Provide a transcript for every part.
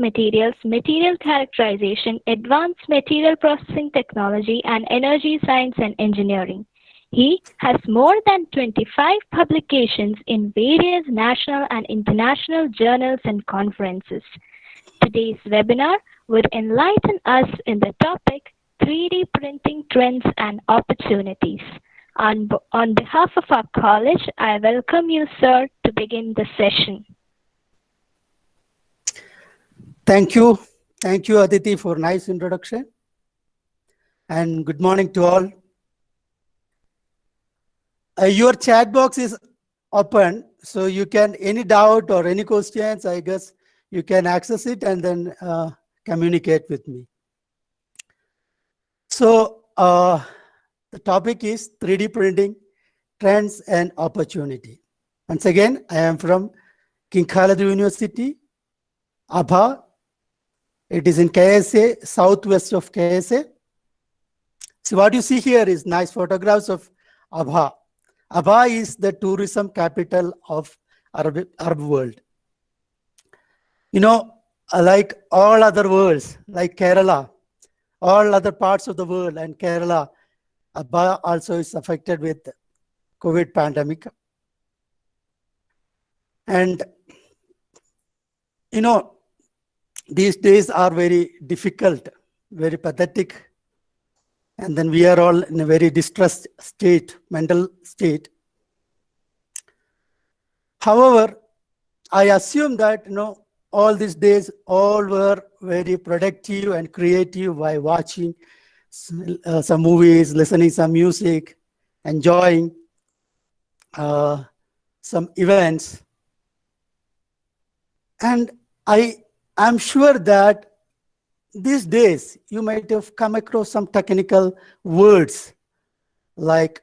materials, material characterization, advanced material processing technology, and energy science and engineering. He has more than 25 publications in various national and international journals and conferences. Today's webinar would enlighten us in the topic 3D printing trends and opportunities. On behalf of our college, I welcome you, sir, to begin the session. Thank you. Thank you, Aditi, for nice introduction. And good morning to all. Your chat box is open, so you can, any doubt or any questions, I guess you can access it and then communicate with me. So the topic is 3D printing, trends and opportunity. Once again, I am from King Khalid University, Abha. It is in KSA, southwest of KSA. So what you see here is nice photographs of Abha. Abha is the tourism capital of Arab world. You know, like all other worlds, like Kerala, all other parts of the world and Kerala, Abha also is affected with COVID pandemic. And, you know, these days are very difficult, very pathetic. And then we are all in a very distressed state, mental state. However, I assume that, all these days, all were very productive and creative by watching some movies, listening some music, enjoying some events. And I am sure that these days you might have come across some technical words like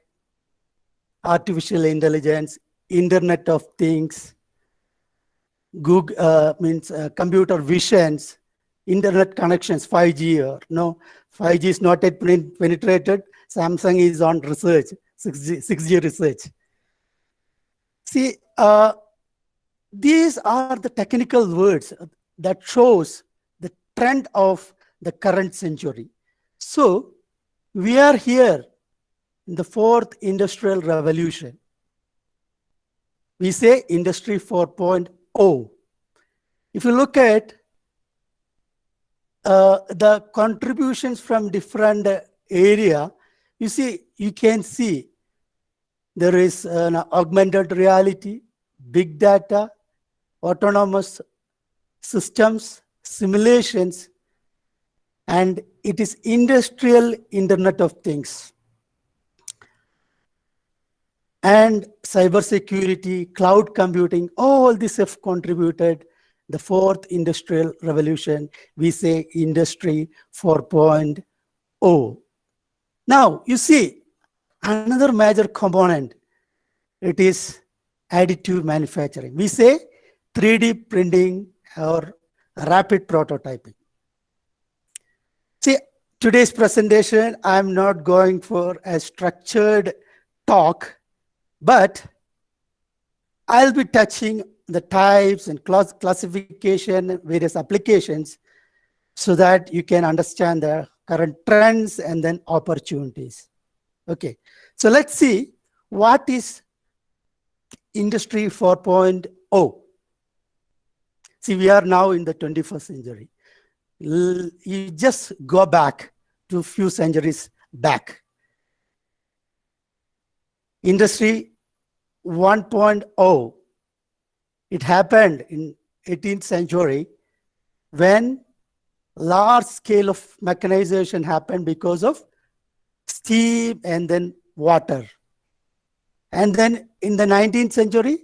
artificial intelligence, Internet of Things, Google means computer visions, internet connections, 5G or no, 5G is not yet penetrated. Samsung is on research, 6G research. See, these are the technical words that shows the trend of the current century. So we are here in the fourth industrial revolution. We say Industry 4.0. If you look at the contributions from different area, you can see there is an augmented reality, big data, autonomous systems, simulations, and it is industrial Internet of Things. And cybersecurity, cloud computing, all this have contributed the fourth industrial revolution. We say Industry 4.0. Now, you see, another major component, it is additive manufacturing. We say 3D printing or rapid prototyping. See, today's presentation, I'm not going for a structured talk, but I'll be touching the types and classification, various applications, so that you can understand the current trends and then opportunities. Okay, so let's see what is Industry 4.0. See, we are now in the 21st century. You just go back to a few centuries back. Industry 1.0, it happened in 18th century when large scale of mechanization happened because of steam and then water. And then in the 19th century,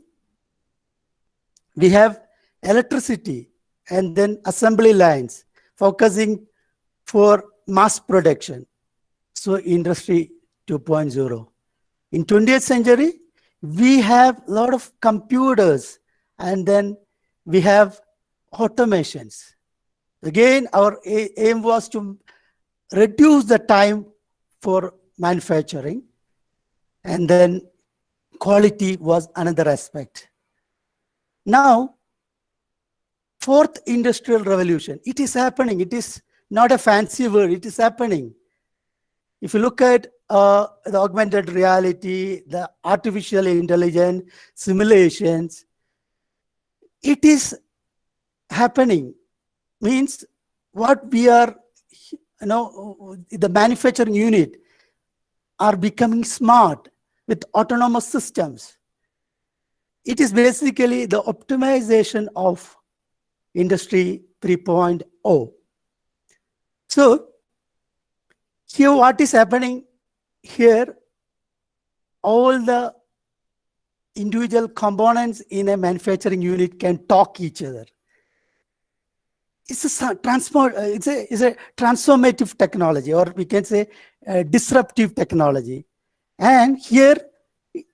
we have electricity and then assembly lines focusing for mass production. So Industry 2.0. In 20th century, we have a lot of computers and then we have automations. Again, our aim was to reduce the time for manufacturing, and then quality was another aspect. Now, fourth industrial revolution. It is happening. It is not a fancy word. It is happening. If you look at the augmented reality, the artificial intelligence, simulations, it is happening. Means what we are, the manufacturing unit are becoming smart with autonomous systems. It is basically the optimization of Industry 3.0. So here what is happening here, all the individual components in a manufacturing unit can talk each other. It's a transformative technology, or we can say disruptive technology. And here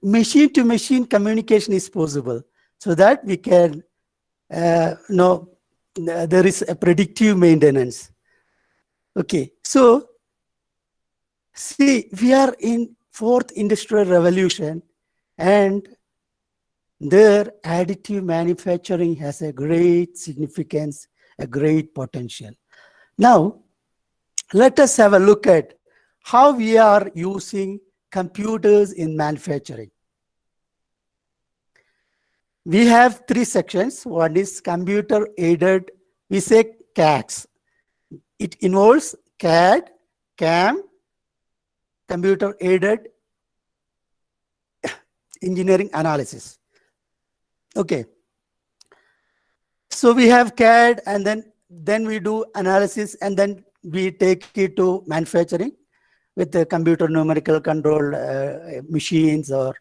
machine to machine communication is possible, so that we can there is a predictive maintenance. Okay, so see, we are in fourth industrial revolution, and there additive manufacturing has a great significance, a great potential. Now let us have a look at how we are using computers in manufacturing. We have three sections. One is computer aided, we say CADS. It involves CAD, CAM, computer aided engineering analysis. Okay. So we have CAD, and then we do analysis, and then we take it to manufacturing with the computer numerical control machines, or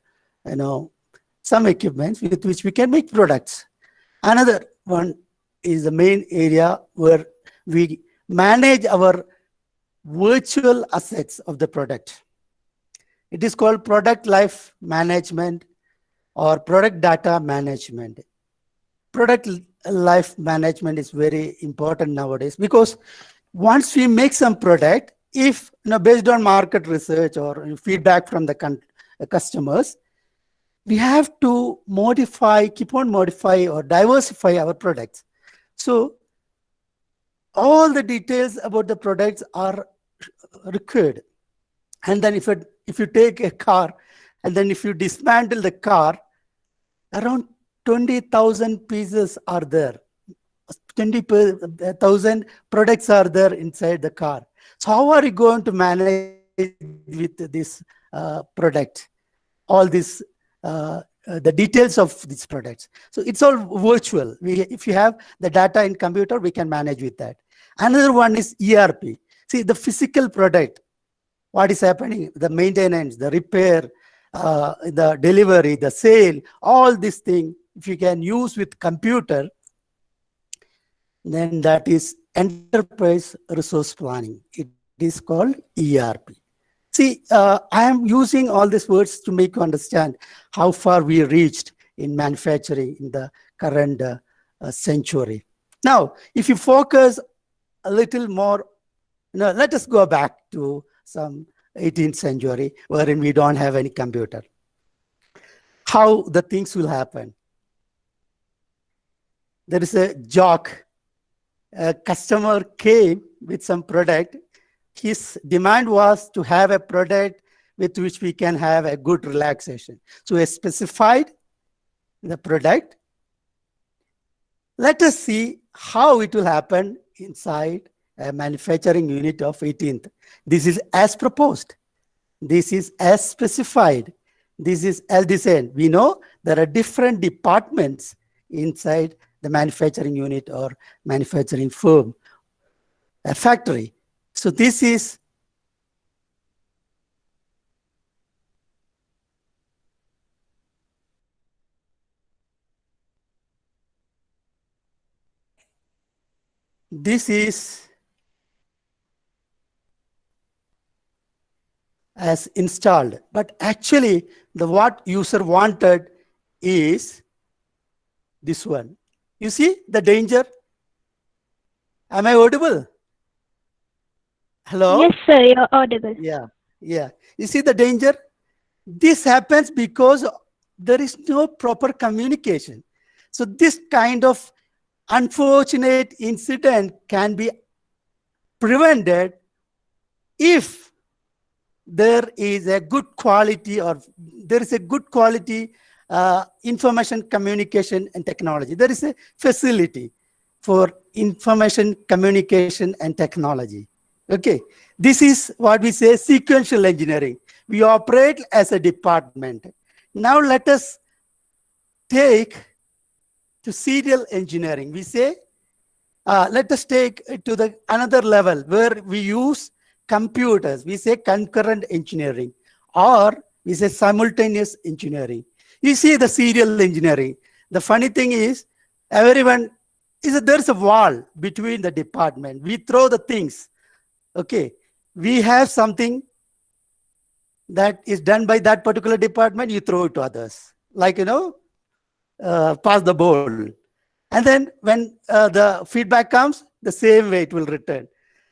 some equipments with which we can make products. Another one is the main area where we manage our virtual assets of the product. It is called product life management or product data management. Product life management is very important nowadays, because once we make some product, if based on market research or feedback from the customers, we have to keep on modify or diversify our products. So all the details about the products are required. And then if you take a car, and then if you dismantle the car, around 20,000 pieces are there. 20,000 products are there inside the car. So how are you going to manage with this product, all this, the details of these products? So it's all virtual. If you have the data in computer, we can manage with that. Another one is ERP. See, the physical product, what is happening, the maintenance, the repair, the delivery, the sale, all these things, if you can use with computer, then that is enterprise resource planning. It is called ERP. See, I am using all these words to make you understand how far we reached in manufacturing in the current century. Now, if you focus a little more, let us go back to some 18th century, wherein we don't have any computer. How the things will happen. There is a joke. A customer came with some product. His demand was to have a product with which we can have a good relaxation. So we specified the product. Let us see how it will happen inside a manufacturing unit of 18th. This is as proposed. This is as specified. This is as designed. We know there are different departments inside the manufacturing unit or manufacturing firm, a factory. So this is as installed, but actually what user wanted is this one. You see the danger? Am I audible? Hello? Yes, sir, you're audible. Yeah. You see the danger? This happens because there is no proper communication. So this kind of unfortunate incident can be prevented if there is a good quality, or there is a good quality information communication and technology. There is a facility for information communication and technology. Okay, this is what we say sequential engineering. We operate as a department. Now let us take to serial engineering. We say, let us take it to the another level where we use computers. We say concurrent engineering, or we say simultaneous engineering. You see the serial engineering. The funny thing is, everyone there's a wall between the department. We throw the things. Okay, we have something that is done by that particular department, you throw it to others. Like, pass the bowl. And then when the feedback comes, the same way it will return.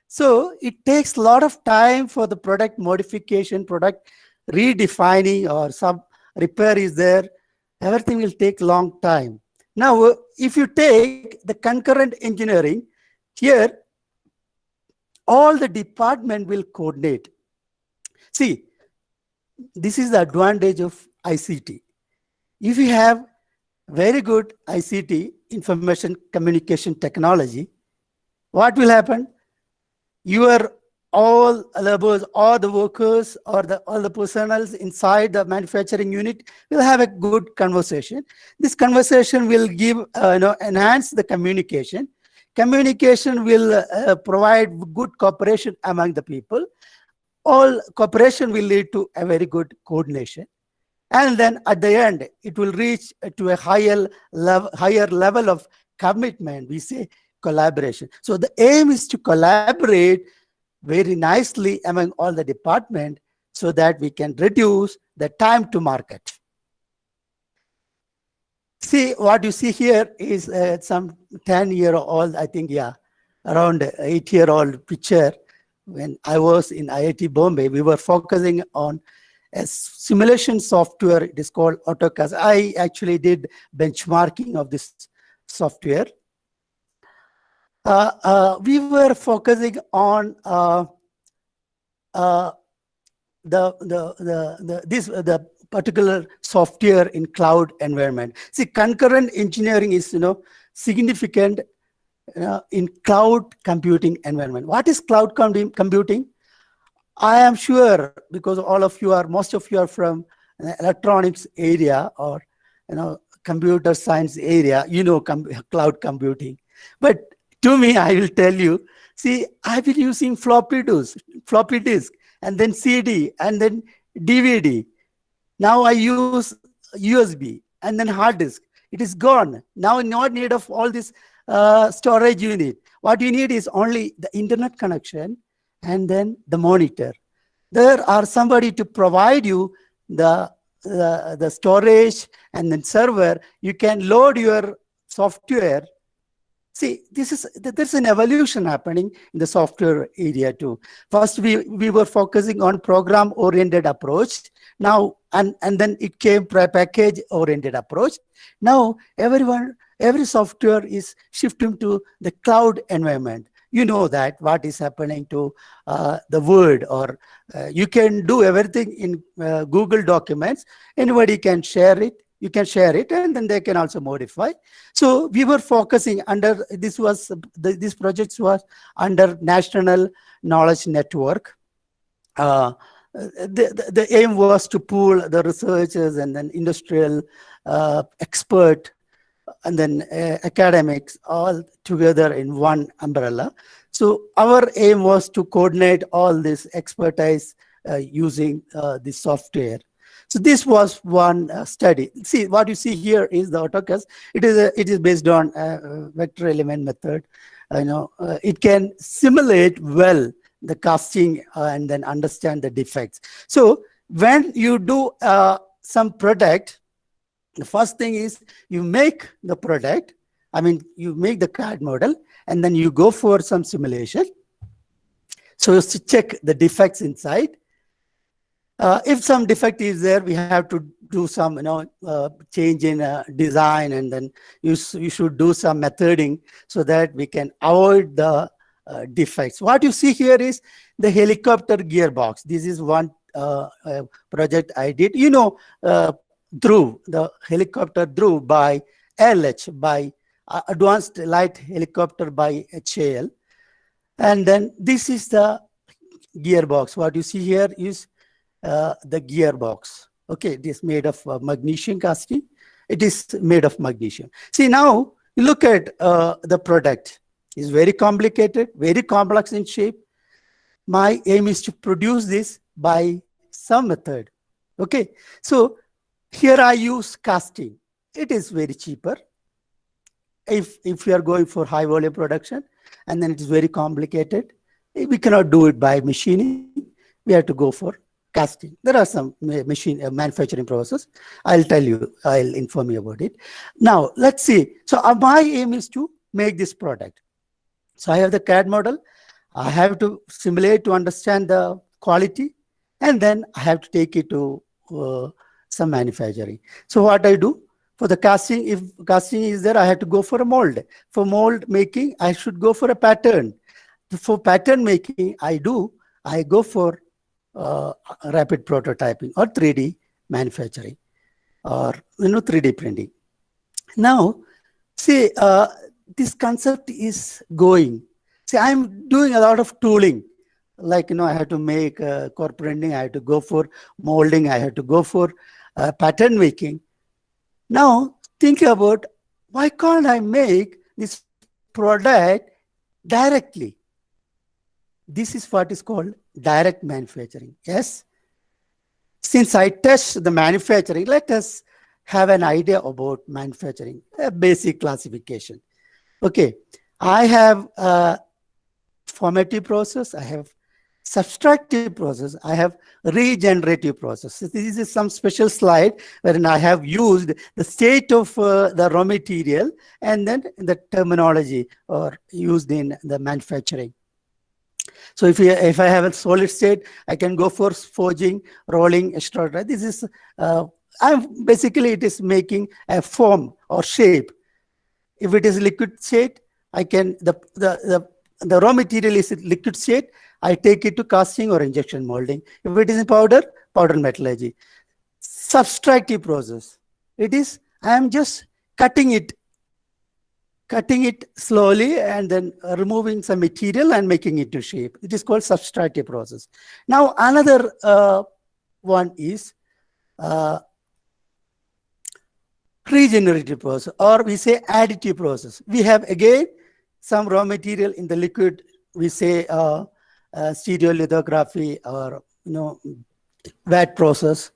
So it takes a lot of time for the product modification, product redefining, or some repair is there. Everything will take long time. Now, if you take the concurrent engineering, here, all the department will coordinate. See, this is the advantage of ICT. If you have very good ICT, information communication technology, what will happen? Your all laborers, all the workers, or all the personnel inside the manufacturing unit will have a good conversation. This conversation will give, enhance the communication. Communication will provide good cooperation among the people. All cooperation will lead to a very good coordination. And then at the end, it will reach to a higher level of commitment. We say collaboration. So the aim is to collaborate very nicely among all the department so that we can reduce the time to market. See, what you see here is some 10-year-old, I think, around 8-year-old picture. When I was in IIT Bombay, we were focusing on a simulation software. It is called AutoCAD. I actually did benchmarking of this software. We were focusing on the particular software in cloud environment. See, concurrent engineering is significant in cloud computing environment. What is cloud computing? I am sure, because most of you are from electronics area or computer science area, cloud computing. But to me, I will tell you, see, I've been using floppy disk, and then CD, and then DVD. Now I use USB and then hard disk. It is gone. Now no need of all this storage unit. What you need is only the internet connection and then the monitor. There are somebody to provide you the storage and then server. You can load your software. See, there's an evolution happening in the software area too. First, we were focusing on program-oriented approach. Now, and then it came package-oriented approach. Now, every software is shifting to the cloud environment. You know that what is happening to the Word, or you can do everything in Google Documents. Anybody can share it. You can share it, and then they can also modify. So we were focusing under this project was under National Knowledge Network. The aim was to pool the researchers and then industrial expert and then academics all together in one umbrella. So our aim was to coordinate all this expertise using the software. So this was one study. See, what you see here is the AutoCAD. It is based on vector element method. It can simulate well the casting and then understand the defects. So when you do some product, the first thing is you make the product. I mean, you make the CAD model, and then you go for some simulation. So to check the defects inside. If some defect is there, we have to do some, change in design, and then you should do some methoding so that we can avoid the defects. What you see here is the helicopter gearbox. This is one project I did. Dhruv, the helicopter Dhruv by LH, by Advanced Light Helicopter by HAL. And then this is the gearbox. What you see here is the gearbox. Okay, it is made of magnesium casting. It is made of magnesium. See, now you look at the product. It's very complicated, very complex in shape. My aim is to produce this by some method. Okay, so here I use casting. It is very cheaper if you are going for high volume production, and then it is very complicated. We cannot do it by machining. We have to go for casting. There are some manufacturing process. I'll tell you, I'll inform you about it. Now, let's see. So my aim is to make this product. So I have the CAD model. I have to simulate to understand the quality, and then I have to take it to some manufacturing. So what I do for the casting, if casting is there, I have to go for a mold. For mold making, I should go for a pattern. For pattern making, I go for rapid prototyping or 3D manufacturing, or 3D printing. Now, see, this concept is going. See, I'm doing a lot of tooling. Like, I have to make core printing, I have to go for molding, I have to go for pattern making. Now, think about, why can't I make this product directly? This is what is called direct manufacturing. Yes. Since I touched the manufacturing, let us have an idea about manufacturing, a basic classification. Okay. I have a formative process. I have subtractive process. I have regenerative process. This is some special slide wherein I have used the state of the raw material and then the terminology or used in the manufacturing. So if I have a solid state, I can go for forging, rolling, extruder. This is basically it is making a form or shape. If it is liquid state, I can the raw material is liquid state. I take it to casting or injection molding. If it is in powder metallurgy. Subtractive process. It is I am just cutting it slowly and then removing some material and making it to shape. It is called subtractive process. Now another one is regenerative process, or we say additive process. We have again some raw material in the liquid. We say stereolithography or wet process.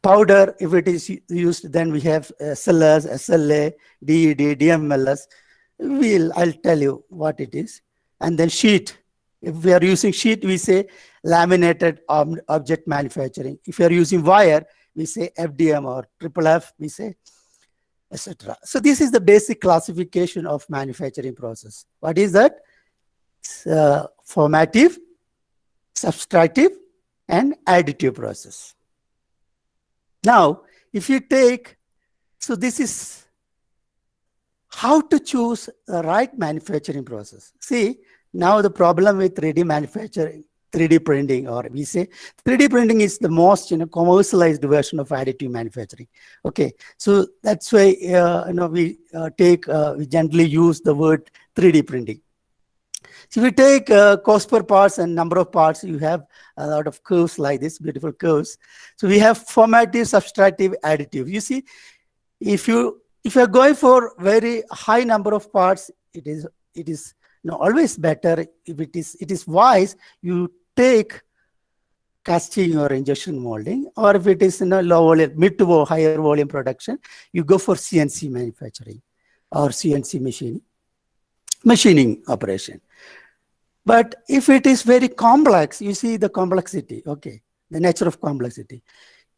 Powder, if it is used, then we have SLS, SLA, DED, DMLS. I'll tell you what it is. And then sheet. If we are using sheet, we say laminated object manufacturing. If you are using wire, we say FDM or FFF, we say, etc. So this is the basic classification of manufacturing process. What is that? Formative, subtractive, and additive process. Now, if you take, so this is how to choose the right manufacturing process. See, now the problem with 3D manufacturing, 3D printing, or we say 3D printing is the most commercialized version of additive manufacturing. Okay, so that's why we generally use the word 3D printing. So if you take cost per parts and number of parts, you have a lot of curves like this, beautiful curves. So we have formative, subtractive, additive. You see, if you are going for very high number of parts, it is always better. If it is wise, you take casting or injection molding, or if it is low volume, mid to higher volume production, you go for CNC manufacturing or CNC machining operation. But if it is very complex, you see the complexity, okay, the nature of complexity.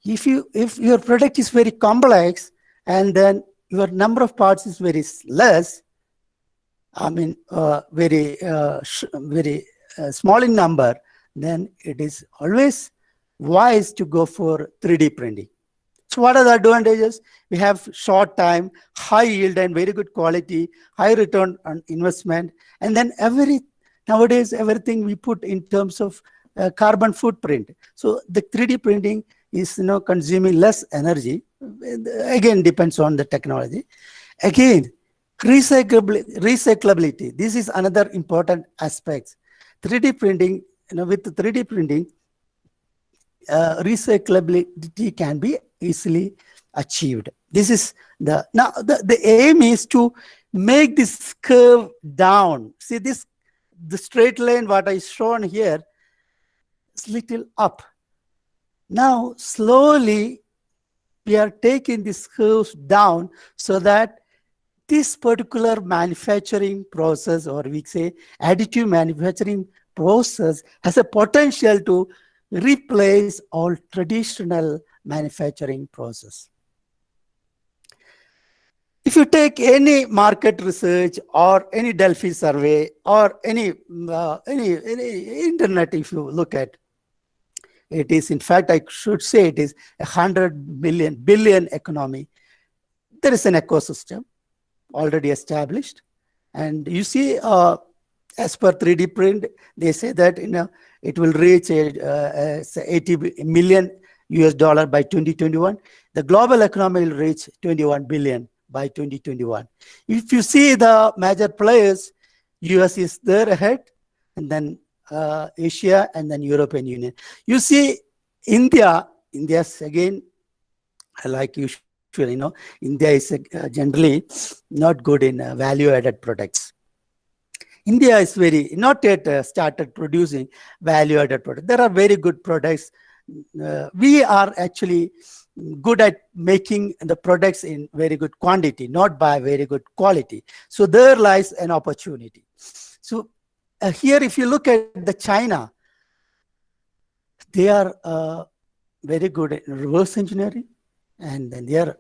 If your product is very complex and then your number of parts is very less, I mean, very small in number, then it is always wise to go for 3D printing. So what are the advantages? We have short time, high yield and very good quality, high return on investment. And then nowadays, everything we put in terms of carbon footprint. So the 3D printing is consuming less energy. Again, depends on the technology. Again, recyclability. This is another important aspect. 3D printing, with 3D printing, recyclability can be easily achieved. This is the aim is to make this curve down. See the straight line what I shown here is little up. Now slowly we are taking this curves down so that this particular manufacturing process, or we say additive manufacturing process, has a potential to replace all traditional manufacturing process. If you take any market research or any Delphi survey or any internet, if you look at, it is, in fact, I should say it is 100 billion economy. There is an ecosystem already established. And you see, as per 3D print, they say that it will reach 80 million US dollar by 2021. The global economy will reach 21 billion by 2021. If you see the major players, US is there ahead, and then Asia, and then European Union. You see India's again, like usual, India is generally not good in value-added products. India is not yet started producing value-added products. There are very good products. We are actually good at making the products in very good quantity, not by very good quality. So there lies an opportunity. So here, if you look at the China, they are very good at reverse engineering, and then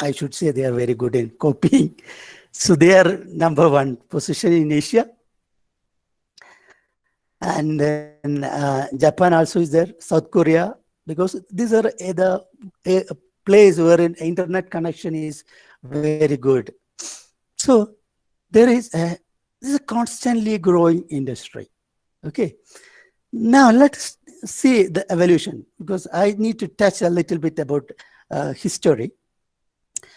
I should say they are very good in copying. So they are number one position in Asia. And then Japan also is there, South Korea, because these are the place where an internet connection is very good. So this is a constantly growing industry. Okay. Now let's see the evolution, because I need to touch a little bit about history.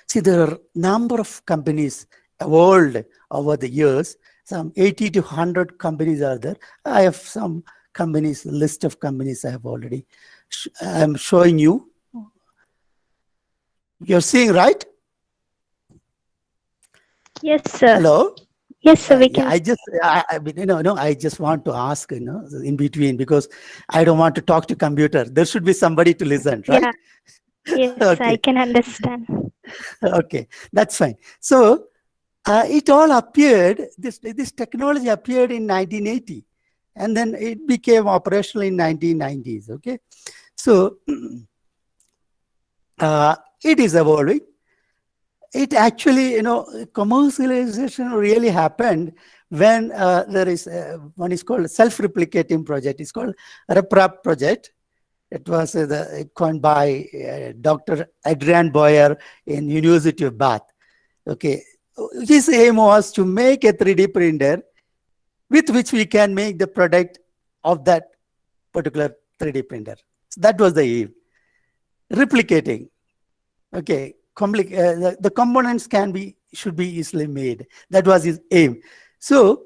See, there are a number of companies evolved over the years. Some 80 to 100 companies are there. I have some companies, list of companies I have already. I'm showing you. You're seeing, right? Yes, sir. Hello? Yes, sir, we can. I just want to ask, in between, because I don't want to talk to computer. There should be somebody to listen, right? Yeah. Yes, Okay. I can understand. Okay, that's fine. So it all appeared, this technology appeared in 1980, and then it became operational in 1990s. Okay, so it is evolving. It actually, commercialization really happened when there is one is called self-replicating project. It's called RepRap project. It was coined by Dr. Adrian Boyer in University of Bath. Okay, his aim was to make a 3D printer with which we can make the product of that particular 3D printer. So that was the aim. Replicating. Okay, the components should be easily made. That was his aim. So,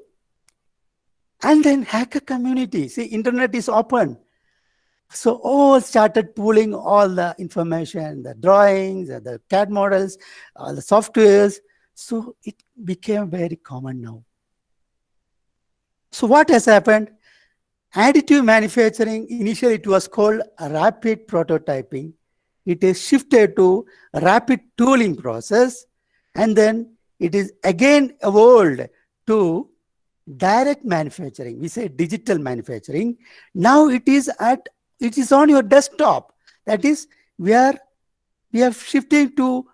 and then hacker community. See, internet is open. So all started pooling all the information, the drawings, the CAD models, all the softwares. So it became very common now. So what has happened? Additive manufacturing, initially it was called rapid prototyping. It is shifted to rapid tooling process, and then it is again evolved to direct manufacturing. We say digital manufacturing. Now it is on your desktop. That is, we are shifting to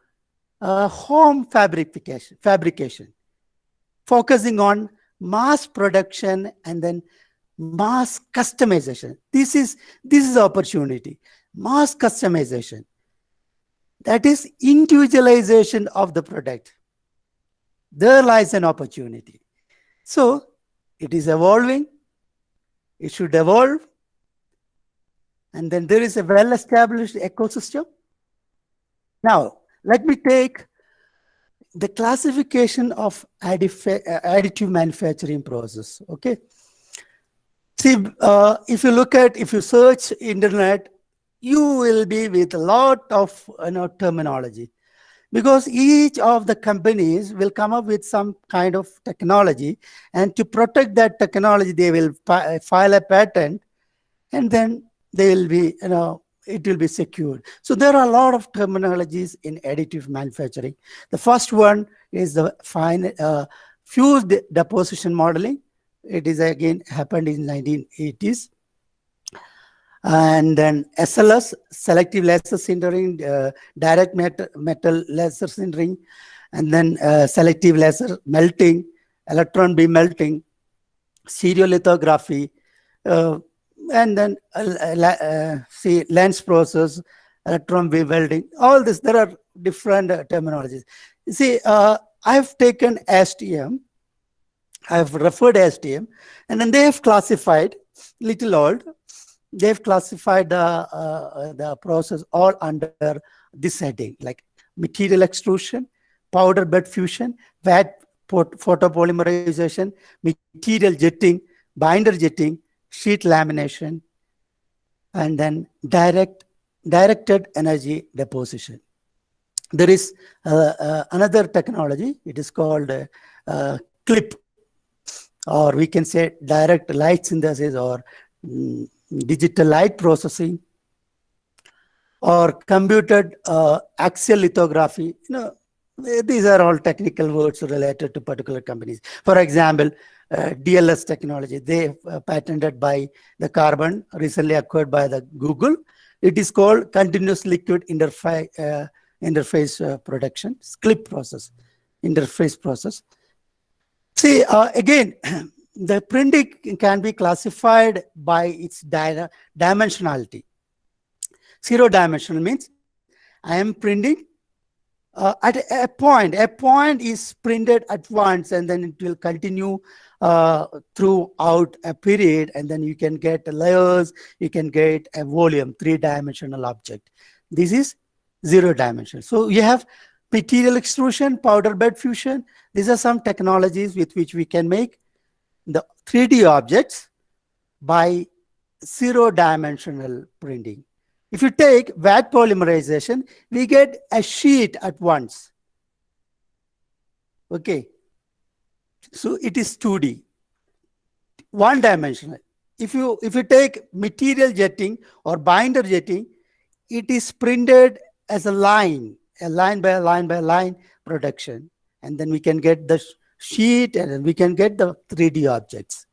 home fabrication, focusing on mass production and then mass customization. This is opportunity. Mass customization. That is individualization of the product. There lies an opportunity. So it is evolving. It should evolve. And then there is a well-established ecosystem. Now, let me take the classification of additive manufacturing process. Okay. See, if you search internet, you will be with a lot of terminology, because each of the companies will come up with some kind of technology, and to protect that technology, they will file a patent, and then they will be, it will be secured. So there are a lot of terminologies in additive manufacturing. The first one is the fused deposition modeling. It is again happened in 1980s. And then SLS, selective laser sintering, direct metal laser sintering, and then selective laser melting, electron beam melting, stereolithography, and then lens process, electron beam welding. All this, there are different terminologies. You see, I've taken STM, I've referred STM, and then they have classified, little old, they've classified the process all under this heading, like material extrusion, powder bed fusion, wet photopolymerization, material jetting, binder jetting, sheet lamination, and then directed energy deposition. There is another technology. It is called CLIP, or we can say direct light synthesis, or digital light processing, or computed axial lithography. These are all technical words related to particular companies. For example, DLS technology, they patented by the Carbon, recently acquired by the Google. It is called continuous liquid interface production, CLIP process, interface process. See, again, the printing can be classified by its dimensionality. Zero dimensional means I am printing at a point. A point is printed at once, and then it will continue throughout a period, and then you can get layers, you can get a volume, three-dimensional object. This is zero dimensional. So you have material extrusion, powder bed fusion. These are some technologies with which we can make the 3D objects by zero-dimensional printing. If you take wet polymerization, we get a sheet at once. Okay. So it is 2D, one-dimensional. If you take material jetting or binder jetting, it is printed as a line by line production. And then we can get the sheet, and then we can get the 3D objects.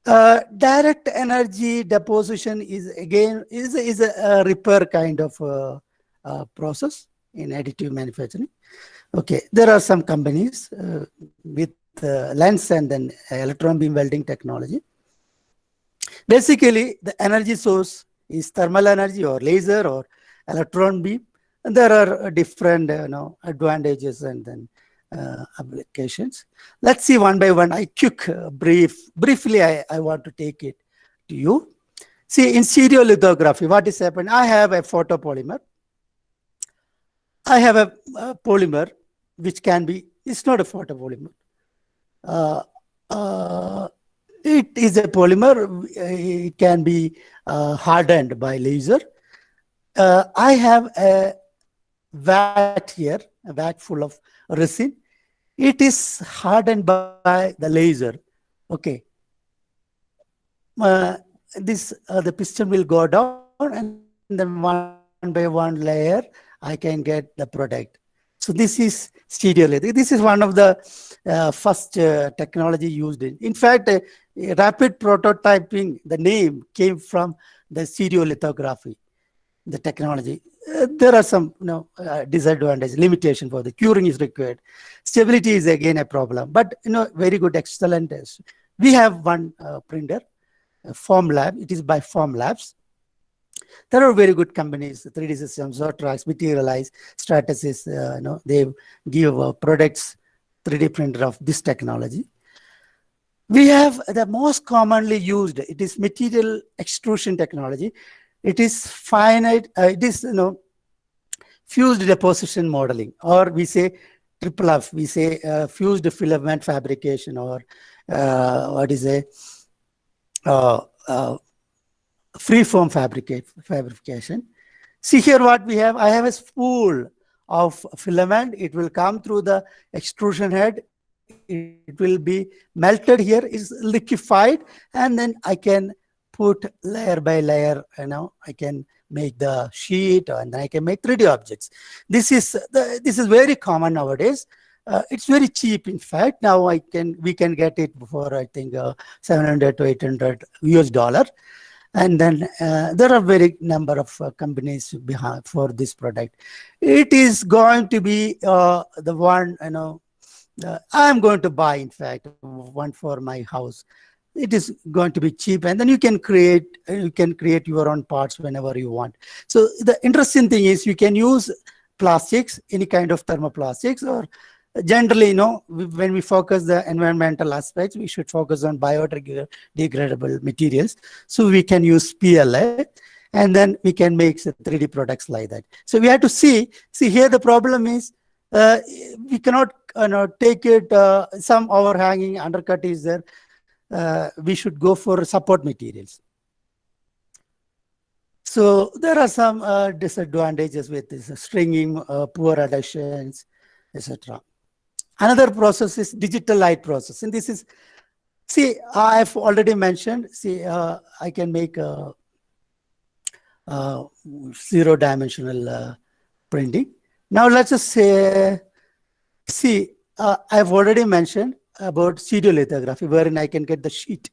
Direct energy deposition is again a repair kind of process in additive manufacturing. Okay, there are some companies with lens and then electron beam welding technology. Basically, the energy source is thermal energy or laser or electron beam, and there are different advantages and then applications. Let's see one by one. Briefly, I want to take it to you. See, in stereolithography, what is happening? I have a photopolymer. I have a polymer which can be, it's not a photopolymer. It is a polymer. It can be hardened by laser. I have a vat here, a vat full of resin. It is hardened by the laser. Okay. The piston will go down, and then one by one layer, I can get the product. So this is stereolithography. This is one of the first technology used in fact, rapid prototyping, the name came from the stereolithography, the technology. There are some disadvantages, limitation for the curing is required. Stability is again a problem, but very good, excellent. We have one printer, Formlab. It is by Formlabs. There are very good companies, 3D Systems, Zotrax, Materialize, Stratasys, they give products, 3D printer of this technology. We have the most commonly used, it is material extrusion technology. It is finite, it is, fused deposition modeling, or we say triple F, we say fused filament fabrication, or what is a free-form fabrication. See here what we have. I have a spool of filament. It will come through the extrusion head. It will be melted here, is liquefied, and then I can put layer by layer, I can make the sheet, and then I can make 3D objects. This is very common nowadays. It's very cheap, in fact. Now we can get it for, I think, 700 to 800 US dollar. And then there are very number of companies behind for this product. It is going to be the one, I'm going to buy, in fact, one for my house. It is going to be cheap, and then you can create your own parts whenever you want. So the interesting thing is you can use plastics, any kind of thermoplastics, or generally, when we focus the environmental aspects, we should focus on biodegradable materials. So we can use PLA, and then we can make 3D products like that. So we have to see here the problem is we cannot take it, some overhanging undercut is there. We should go for support materials. So there are some disadvantages with this stringing, poor adhesions, etc. Another process is digital light process. And this is, I've already mentioned, I can make a zero-dimensional printing. Now let's just say, I've already mentioned about stereolithography, wherein I can get the sheet.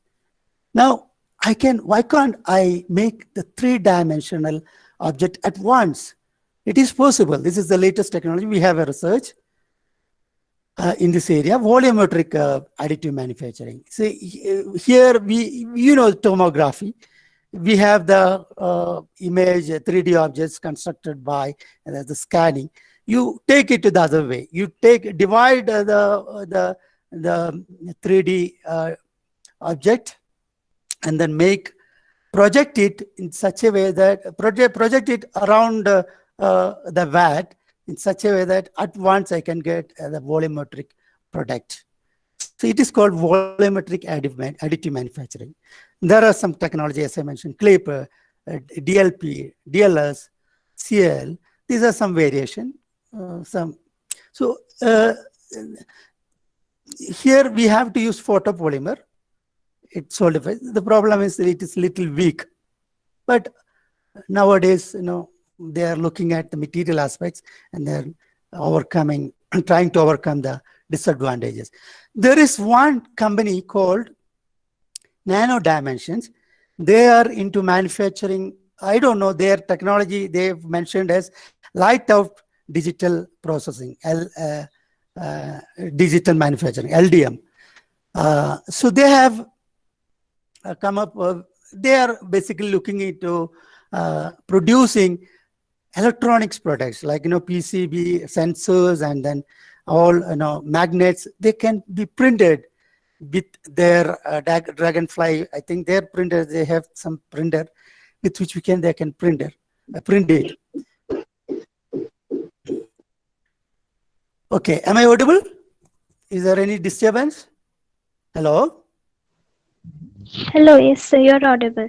Now, why can't I make the 3-dimensional object at once? It is possible. This is the latest technology. We have a research in this area, volumetric additive manufacturing. See, here tomography. We have the image, 3D objects constructed by the scanning. You take it the other way. You divide the 3D object, and then project it in such a way that project it around the VAT in such a way that at once I can get the volumetric product. So it is called volumetric additive manufacturing. There are some technology, as I mentioned, CLIP, DLP, DLS, CL. These are some variation. Here we have to use photopolymer. It solidifies. The problem is that it is little weak. But nowadays, they are looking at the material aspects, and they're trying to overcome the disadvantages. There is one company called Nano Dimensions. They are into manufacturing. I don't know their technology. They've mentioned as light out digital processing, digital manufacturing, LDM. So they have come up. They are basically looking into producing electronics products like PCB sensors, and then all magnets. They can be printed with their Dragonfly. I think their printers, they have some printer with which they can print it. Okay, am I audible? Is there any disturbance? Hello? Hello, yes, sir, you're audible.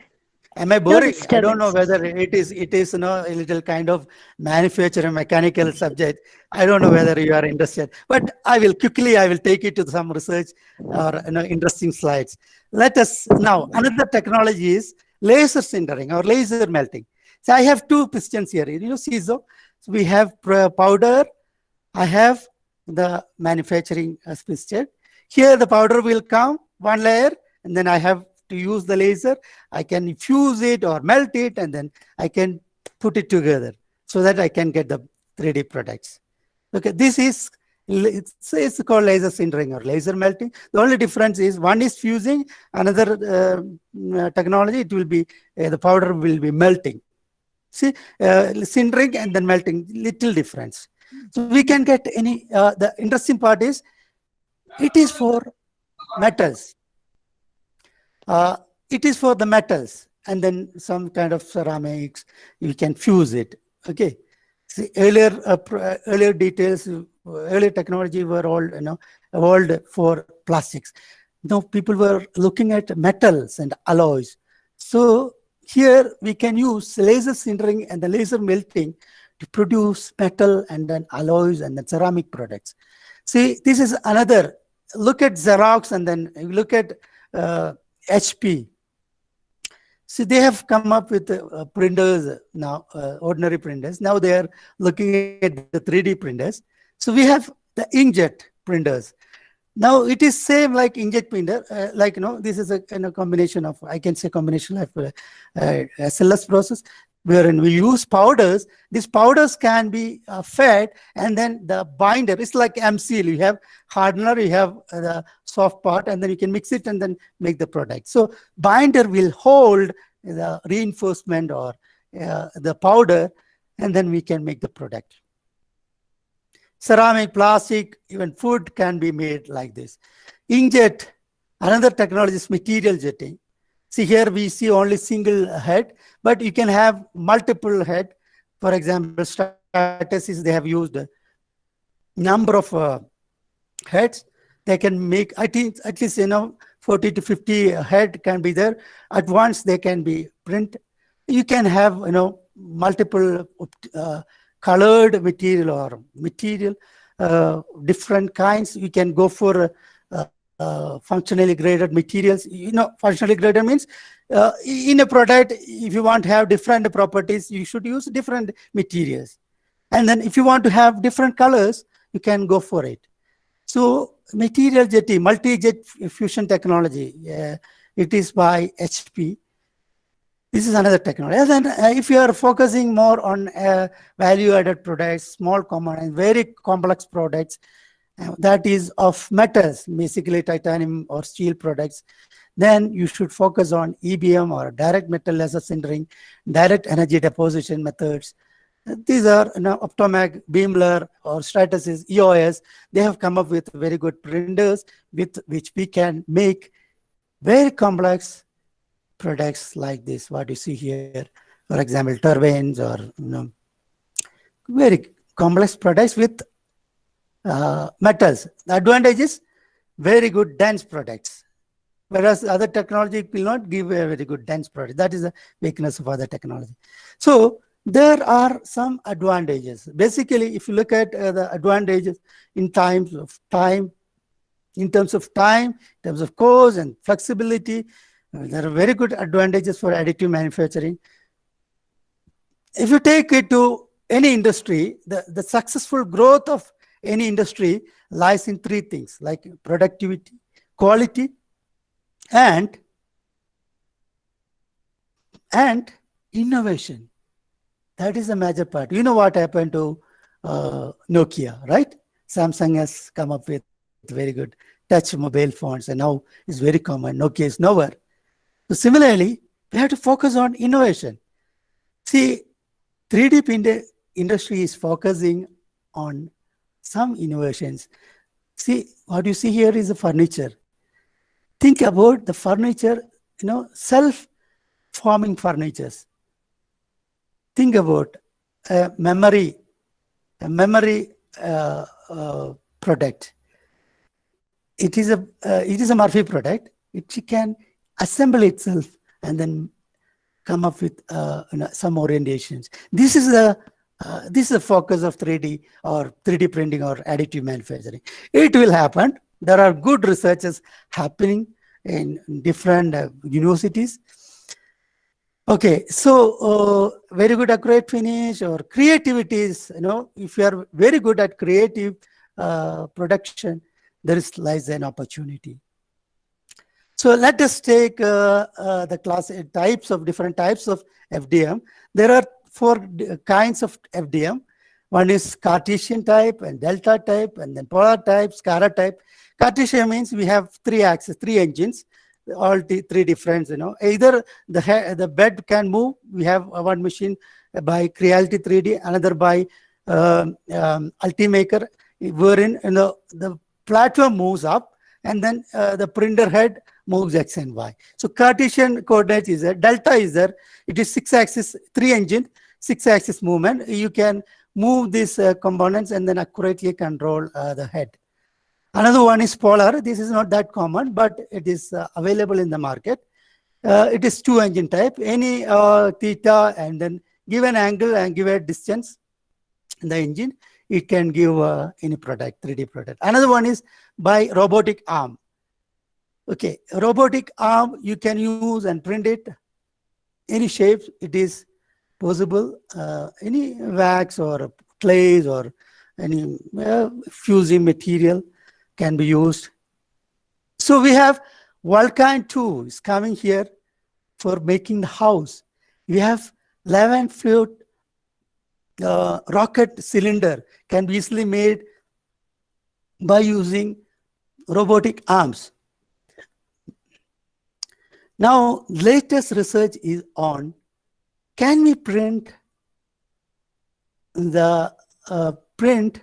Am I boring? I don't know whether it is a little kind of manufacturing mechanical subject. I don't know whether you are interested, but I will take it to some research or interesting slides. Let us now, another technology is laser sintering or laser melting. So I have two pistons here. See, so we have powder. I have the manufacturing piston. Here the powder will come one layer, and then I have to use the laser. I can fuse it or melt it, and then I can put it together so that I can get the 3D products. Okay, this is, it's called laser sintering or laser melting. The only difference is one is fusing, another technology, it will be, the powder will be melting. See, sintering and then melting, little difference. So we can get any, the interesting part is, it is for metals. It is for the metals, and then some kind of ceramics, you can fuse it. Okay. See, earlier details, earlier technology were all, evolved for plastics. Now people were looking at metals and alloys. So here we can use laser sintering and the laser melting to produce metal and then alloys and then ceramic products. See, this is another. Look at Xerox and then look at HP. See, they have come up with printers now, ordinary printers. Now they are looking at the 3D printers. So we have the inkjet printers. Now it is same like inkjet printer, this is a kind of combination of, I can say combination of SLS process, wherein we use powders. These powders can be fed, and then the binder is like M-seal. You have hardener, you have the soft part, and then you can mix it and then make the product. So binder will hold the reinforcement or the powder, and then we can make the product. Ceramic, plastic, even food can be made like this. Inkjet, another technology is material jetting. See, here we see only single head, but you can have multiple head. For example, Stratasys, they have used a number of heads. They can make, I think, at least 40 to 50 head can be there. At once they can be print. You can have multiple colored material or material, different kinds. You can go for functionally graded materials. Functionally graded means in a product, if you want to have different properties, you should use different materials. And then if you want to have different colors, you can go for it. So material jetting, multi-jet fusion technology, it is by HP. This is another technology. And then if you are focusing more on value-added products, small components, very complex products, that is of metals, basically titanium or steel products, then you should focus on EBM or direct metal laser sintering, direct energy deposition methods. These are Optomag, Beamler, or Stratasys, EOS. They have come up with very good printers with which we can make very complex products like this, what you see here. For example, turbines or very complex products with metals. The advantage is very good dense products, whereas other technology will not give a very good dense product. That is the weakness of other technology. So there are some advantages. Basically, if you look at the advantages in terms of time, in terms of cost and flexibility, there are very good advantages for additive manufacturing. If you take it to any industry, the successful growth of any industry lies in three things, like productivity, quality, and innovation. That is a major part. You know what happened to Nokia, right? Samsung has come up with very good touch mobile phones, and now it's very common. Nokia is nowhere. So similarly, we have to focus on innovation. See, 3D printer industry is focusing on some innovations. See, what you see here is the furniture. Think about the furniture, self-forming furnitures. Think about a memory product. It is a Murphy product. It can assemble itself and then come up with some orientations. This is the focus of 3D or 3D printing or additive manufacturing. It will happen. There are good researches happening in different universities. Okay, so very good accurate finish or creativities, if you are very good at creative production, there lies an opportunity. So let us take the class different types of FDM. There are 4 kinds of FDM. One is Cartesian type and Delta type, and then polar type, Scara type. Cartesian means we have 3 axes, 3 engines, all 3 different, either the bed can move. We have one machine by Creality 3D, another by Ultimaker, wherein the platform moves up and then the printer head moves X and Y. So Cartesian coordinates is there, delta is there. It is 6-axis, 3-engine, 6-axis movement. You can move these components and then accurately control the head. Another one is polar. This is not that common, but it is available in the market. It is 2-engine type. Any theta and then give an angle and give a distance in the engine, it can give any product, 3D product. Another one is by robotic arm. Okay, robotic arm, you can use and print it any shape. It is possible, any wax or clays or any fusing material can be used. So we have Vulcan 2 is coming here for making the house. We have 11-foot rocket cylinder can be easily made by using robotic arms. Now, latest research is on, can we print the print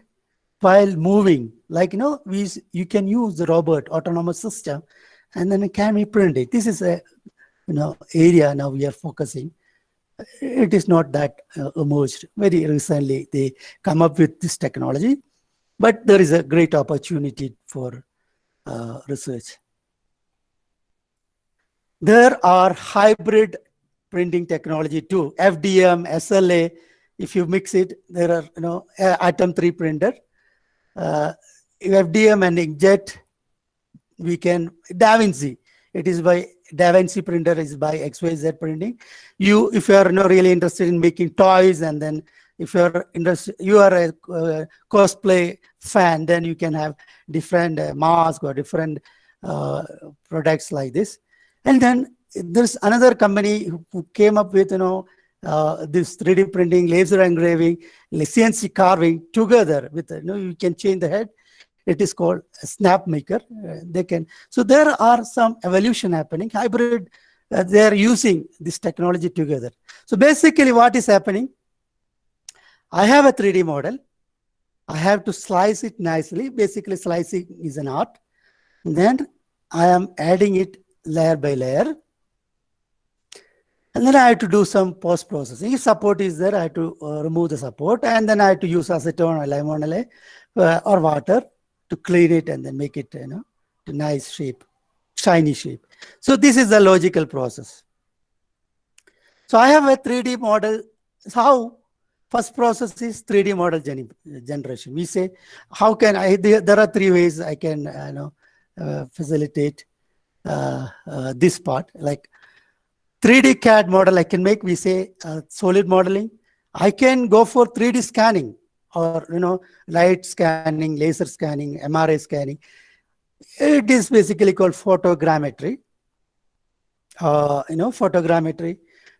while moving? Like, you can use the robot autonomous system and then can we print it? This is a area now we are focusing. It is not that emerged. Very recently, they come up with this technology, but there is a great opportunity for research. There are hybrid printing technology too, FDM, SLA. If you mix it, there are atom 3 printer, FDM and inkjet. We can DaVinci. It is by DaVinci printer is by XYZ printing. If you are really interested in making toys, and then if you are a cosplay fan, then you can have different masks or different products like this. And then there's another company who came up with this 3D printing, laser engraving, CNC carving together with you can change the head. It is called SnapMaker. So there are some evolution happening. Hybrid, they are using this technology together. So basically what is happening, I have a 3D model. I have to slice it nicely. Basically slicing is an art. And then I am adding it layer by layer. And then I have to do some post-processing. If support is there, I have to remove the support. And then I have to use acetone or limonene or water to clean it and then make it to nice shape, shiny shape. So this is the logical process. So I have a 3D model. So how first process is 3D model generation. We say, how can there are 3 ways I can facilitate this part. Like 3D CAD model I can make, we say solid modeling. I can go for 3D scanning or light scanning, laser scanning, MRI scanning. It is basically called photogrammetry. Photogrammetry.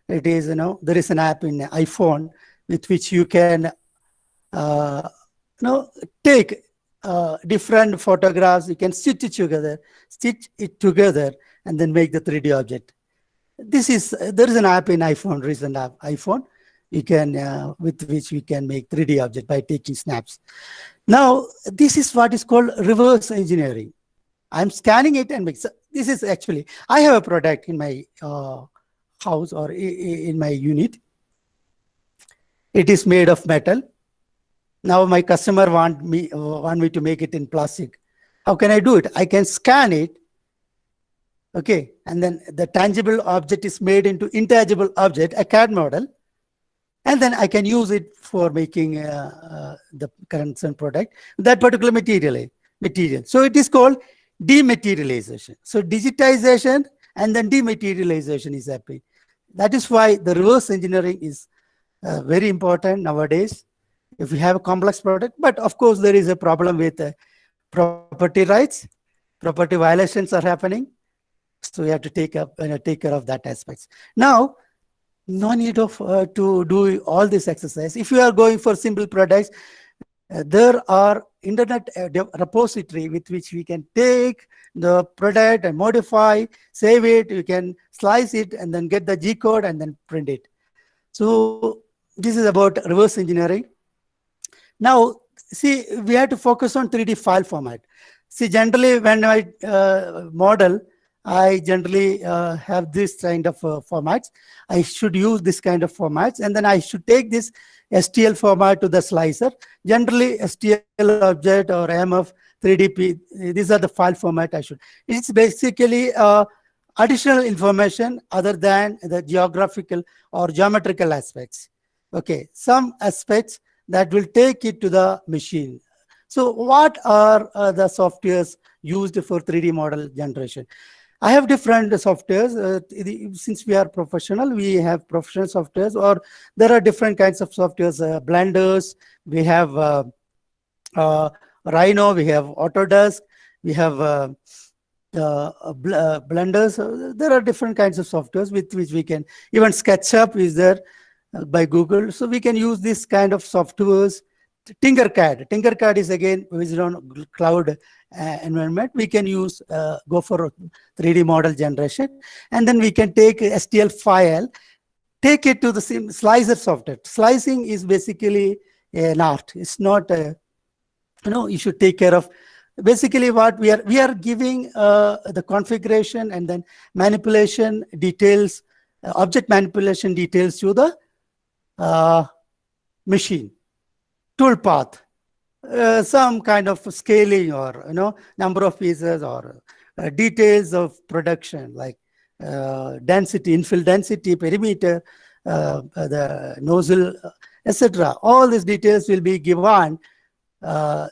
It is there is an app in iPhone with which you can take different photographs. You can stitch it together, and then make the 3D object. There is an app in iPhone, recent app iPhone. You can with which we can make 3D object by taking snaps. Now this is what is called reverse engineering. I'm scanning it and make. This is actually, I have a product in my house or in my unit. It is made of metal. Now my customer want me to make it in plastic. How can I do it? I can scan it. Okay, and then the tangible object is made into intangible object, a CAD model. And then I can use it for making the concerned product, that particular material. So it is called dematerialization. So digitization and then dematerialization is happening. That is why the reverse engineering is very important nowadays if we have a complex product. But of course, there is a problem with property rights. Property violations are happening. So we have to take care of that aspects. Now, no need of to do all this exercise. If you are going for simple products, there are internet repository with which we can take the product and modify, save it. You can slice it and then get the G code and then print it. So this is about reverse engineering. Now, see, we have to focus on 3D file format. See, generally, when I model, I generally have this kind of formats. I should use this kind of formats, and then I should take this STL format to the slicer. Generally, STL object or MF 3DP, these are the file format I should. It's basically additional information other than the geographical or geometrical aspects. Okay, some aspects that will take it to the machine. So what are the softwares used for 3D model generation? I have different softwares. Since we are professional, we have professional softwares, or there are different kinds of softwares, blenders, we have Rhino, we have Autodesk, we have blenders. There are different kinds of softwares with which we can, even SketchUp is there by Google. So we can use this kind of softwares. Tinkercad. Tinkercad is again based on cloud environment. We can use, go for 3D model generation. And then we can take STL file, take it to the same slicer software. Slicing is basically an art. It's not, you should take care of. Basically what we are giving the configuration and then manipulation details, object manipulation details to the machine. Toolpath, some kind of scaling, or number of pieces, or details of production like density, infill density, perimeter, the nozzle, etc. All these details will be given,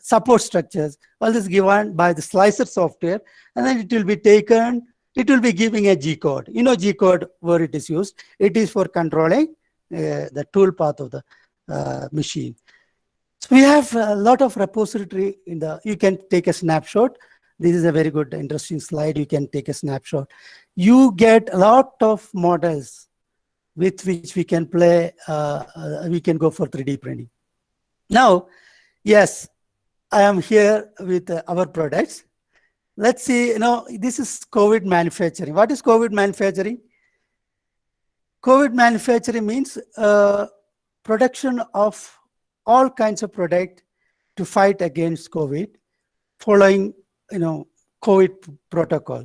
support structures, all this given by the slicer software, and then it will be taken, it will be giving a G code. G code where it is used. It is for controlling the tool path of the machine. So we have a lot of repository in the, you can take a snapshot. This is a very good, interesting slide. You can take a snapshot. You get a lot of models with which we can play, we can go for 3D printing. Now, yes, I am here with our products. Let's see, this is COVID manufacturing. What is COVID manufacturing? COVID manufacturing means production of all kinds of product to fight against COVID, following, COVID protocol.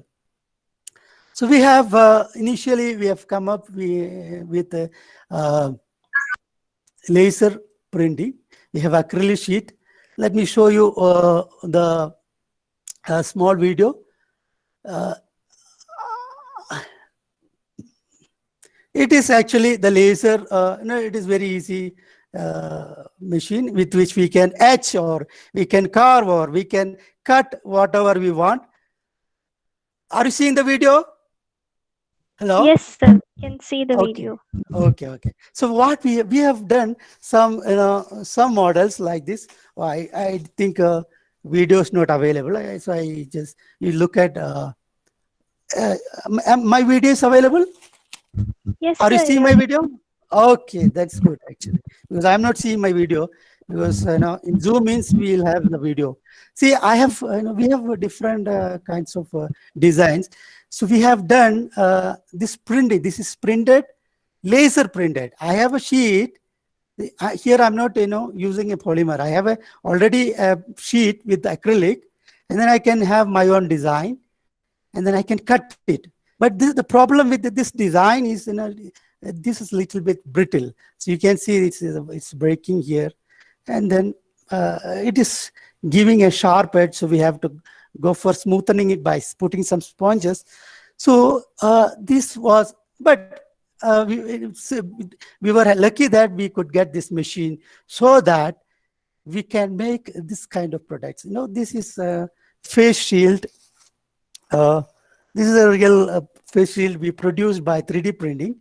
So we have, initially we have come up with laser printing. We have acrylic sheet. Let me show you the small video. It is actually the laser, it is very easy machine with which we can etch, or we can carve, or we can cut whatever we want. Are you seeing the video? Hello? Yes, sir. You can see the video. Okay. So what we have done, some some models like this. I think video is not available. So I just, you look at my video is available. Yes, Are you sir, seeing my video? Okay, that's good actually, because I'm not seeing my video, because in Zoom means we'll have the video. See, I have we have different kinds of designs. So we have done this printing. This is printed, laser printed. I have a sheet. Here I'm not using a polymer. I have already a sheet with acrylic, and then I can have my own design, and then I can cut it. But the problem with this design is, this is a little bit brittle. So you can see it's breaking here, and then it is giving a sharp edge. So we have to go for smoothening it by putting some sponges. So this was, but we were lucky that we could get this machine so that we can make this kind of products. This is a face shield. This is a real face shield we produced by 3D printing.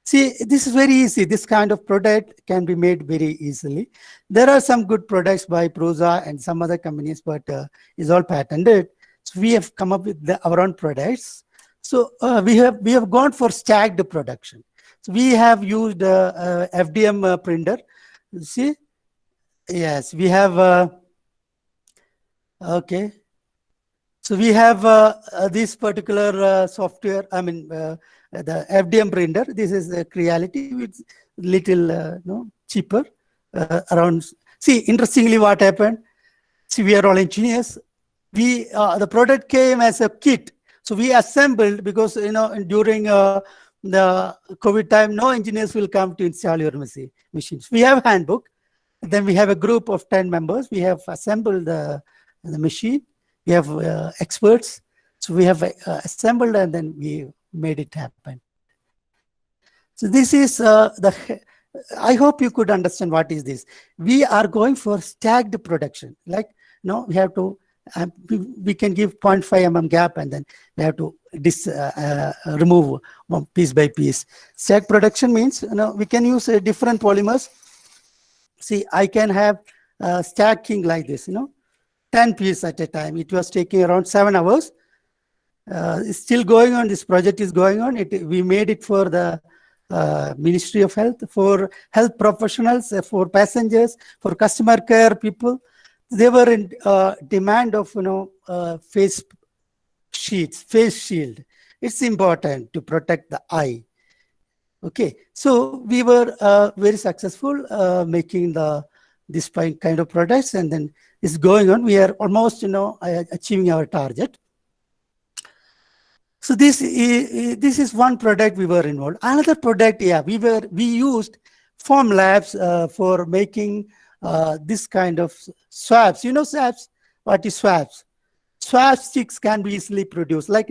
See, this is very easy. This kind of product can be made very easily. There are some good products by Prusa and some other companies, but it's all patented. So we have come up with our own products. So we have gone for stacked production. So we have used FDM printer. You see, yes, we have. Okay. So we have this particular software. I mean, the FDM printer. This is Creality with little cheaper. Around, see, interestingly, what happened? See, we are all engineers. The product came as a kit. So we assembled, because during the COVID time, no engineers will come to install your machines. We have handbook. Then we have a group of 10 members. We have assembled the machine. We have experts. So we have assembled, and then we made it happen. So this is I hope you could understand what is this. We are going for stacked production. Like, we have to, we can give 0.5 mm gap, and then we have to remove one piece by piece. Stacked production means, we can use different polymers. See, I can have stacking like this, 10 pieces at a time. It was taking around 7 hours. It's still going on. This project is going on. We made it for the Ministry of Health, for health professionals, for passengers, for customer care people. They were in demand of face shield. It's important to protect the eye. Okay, so we were very successful making this kind of products, and then it's going on. We are almost achieving our target. So this is one product we were involved. Another product, we used Formlabs for making this kind of swabs. Swabs? What is swabs? Swab sticks can be easily produced. Like,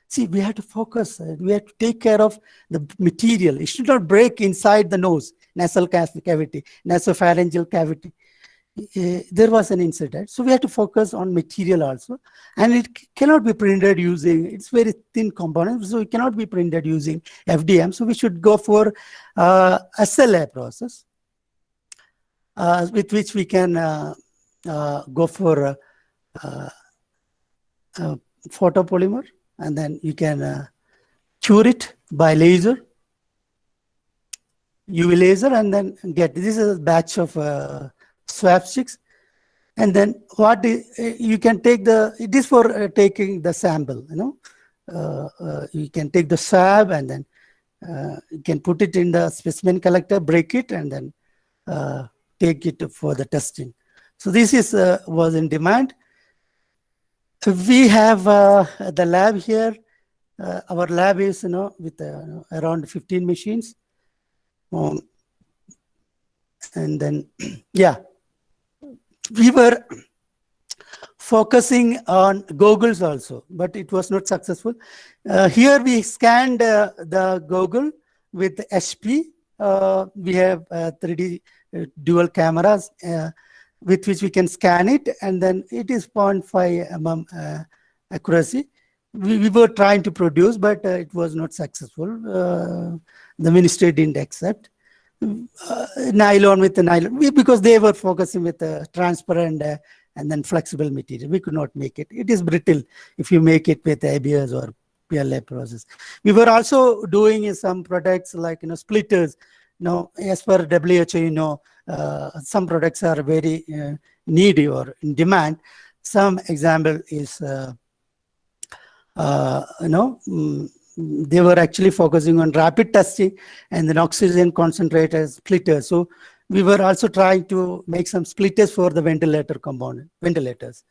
see, we have to focus. We have to take care of the material. It should not break inside the nose, nasal cavity, nasopharyngeal cavity. There was an incident. So we have to focus on material also. And it cannot be printed using, it's very thin component, so it cannot be printed using FDM. So we should go for SLA process, with which we can go for photopolymer, and then you can cure it by laser, UV laser, and then get, this is a batch of swab sticks. And then you can take it is for taking the sample, you can take the swab, and then you can put it in the specimen collector, break it, and then take it for the testing. So this was in demand. We have the lab here. Our lab is, with around 15 machines. And then, we were focusing on goggles also, but it was not successful. Here we scanned the goggle with HP. We have 3D dual cameras with which we can scan it, and then it is 0.5 mm accuracy. We were trying to produce, but it was not successful. The ministry didn't accept. Nylon with the nylon, because they were focusing with the transparent and then flexible material. We could not make it. It is brittle if you make it with ABS or PLA process. We were also doing some products like splitters. As per WHO, some products are very needy or in demand. Some example is they were actually focusing on rapid testing and then oxygen concentrators, splitters. So we were also trying to make some splitters for the ventilators.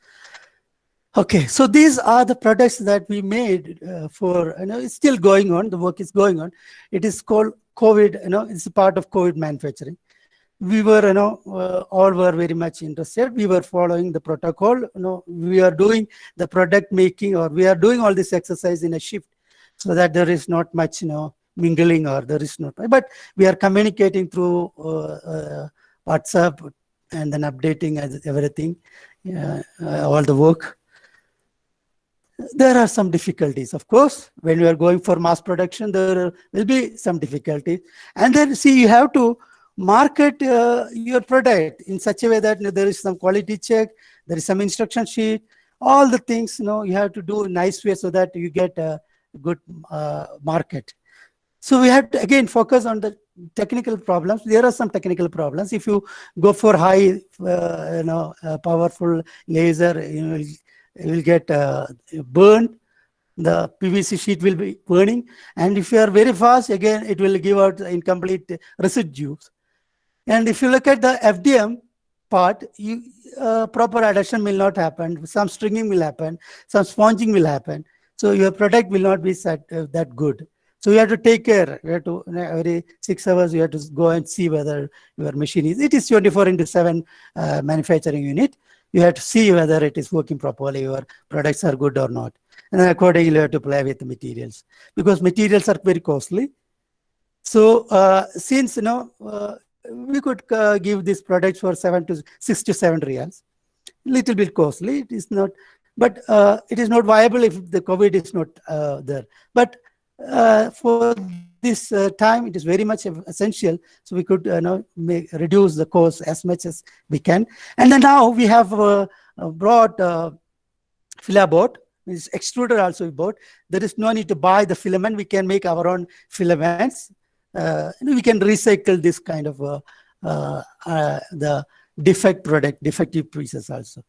Okay, so these are the products that we made for, it's still going on. The work is going on. It is called COVID, it's a part of COVID manufacturing. We were, all were very much interested. We were following the protocol. We are doing the product making, or we are doing all this exercise in a shift, so that there is not much, mingling, or there is not. But we are communicating through WhatsApp, and then updating everything, all the work. There are some difficulties, of course. When you are going for mass production, there will be some difficulties. And then, see, you have to market your product in such a way that there is some quality check, there is some instruction sheet, all the things, you have to do in a nice way so that you get a good market. So we have to again focus on the technical problems. There are some technical problems. If you go for high, powerful laser, you will get burned. The PVC sheet will be burning. And if you are very fast, again, it will give out incomplete residues. And if you look at the FDM part, proper adhesion will not happen. Some stringing will happen. Some sponging will happen. So your product will not be that good. So you have to take care. You have to, every 6 hours, you have to go and see whether your machine is, it is 24/7 manufacturing unit. You have to see whether it is working properly, your products are good or not. And then accordingly, you have to play with the materials, because materials are very costly. So since we could give these products for 6 to 7 riyals, little bit costly. It is not, but it is not viable if the COVID is not there. But for this time, it is very much essential. So we could reduce the cost as much as we can. And then now we have brought Filabot, which is extruder also we bought. There is no need to buy the filament. We can make our own filaments. We can recycle this kind of the defective pieces also.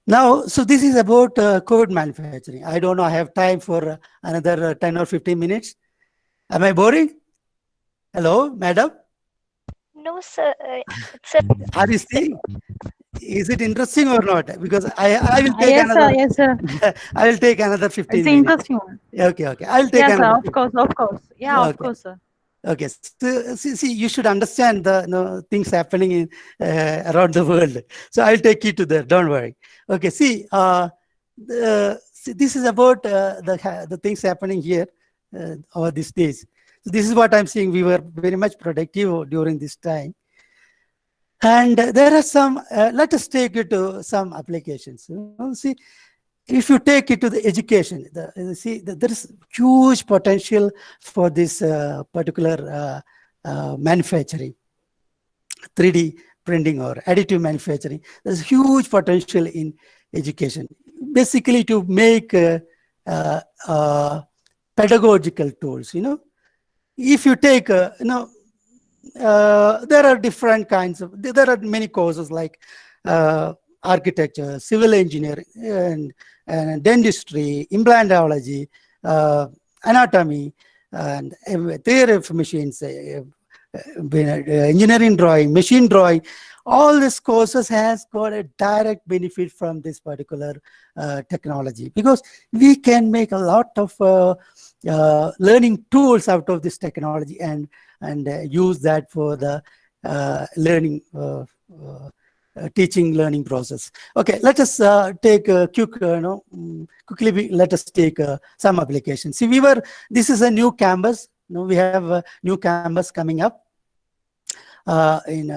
Now, so this is about COVID manufacturing. I don't know, I have time for another 10 or 15 minutes. Am I boring? Hello, madam? No, sir. It's a Are you seeing? Is it interesting or not? Because I will take Yes, sir. another. Yes, sir. I will take another 15 It's minutes. interesting one. Okay. I will take Yes, sir. another. Of course. Of course. Yeah, of Okay. course, sir. Okay, so see, you should understand the things happening in around the world. So I'll take you to there. Don't worry. Okay, see, this is about the things happening here over these days. So this is what I'm seeing. We were very much productive during this time, and there are some. Let us take it to some applications. See, if you take it to the education, there is huge potential for this particular manufacturing, 3D printing or additive manufacturing. There's huge potential in education, basically to make pedagogical tools. If you take, there are different kinds of, there are many courses like architecture, civil engineering, and dentistry, implantology, anatomy, and theory of machines, engineering drawing, machine drawing. All these courses has got a direct benefit from this particular technology, because we can make a lot of learning tools out of this technology and use that for the learning teaching learning process. Okay, let us take a quickly let us take some applications. See, this is a new campus. We have a new campus coming up in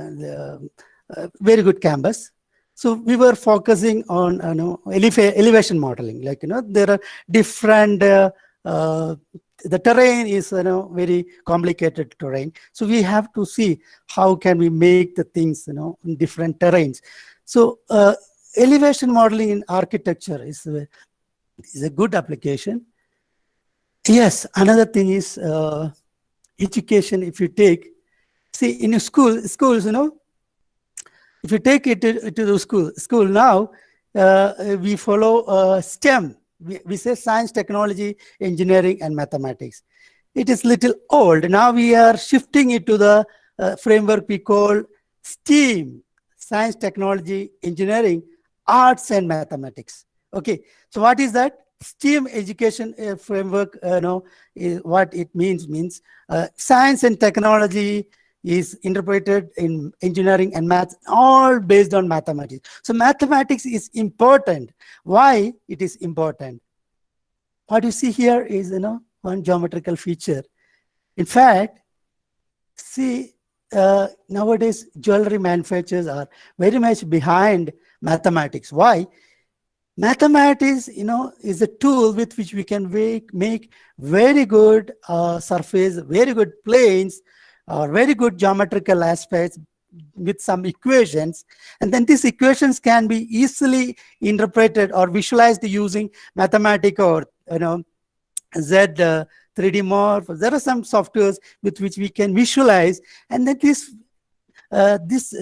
very good campus. So we were focusing on elevation modeling. Like there are different the terrain is very complicated terrain. So we have to see how can we make the things in different terrains. So elevation modeling in architecture is a good application. Yes, another thing is education. If you take, see, in schools, if you take it to the school now, we follow STEM. We say science, technology, engineering, and mathematics. It is little old. Now we are shifting it to the framework we call STEAM, science, technology, engineering, arts, and mathematics. Okay, so what is that? STEAM education framework, is what it means science and technology is interpreted in engineering and math, all based on mathematics. So mathematics is important. Why it is important? What you see here is, one geometrical feature. In fact, see, nowadays jewelry manufacturers are very much behind mathematics. Why? Mathematics, is a tool with which we can make very good surface, very good planes, or very good geometrical aspects with some equations. And then these equations can be easily interpreted or visualized using Mathematica or, Z 3D Morph. There are some softwares with which we can visualize. And then these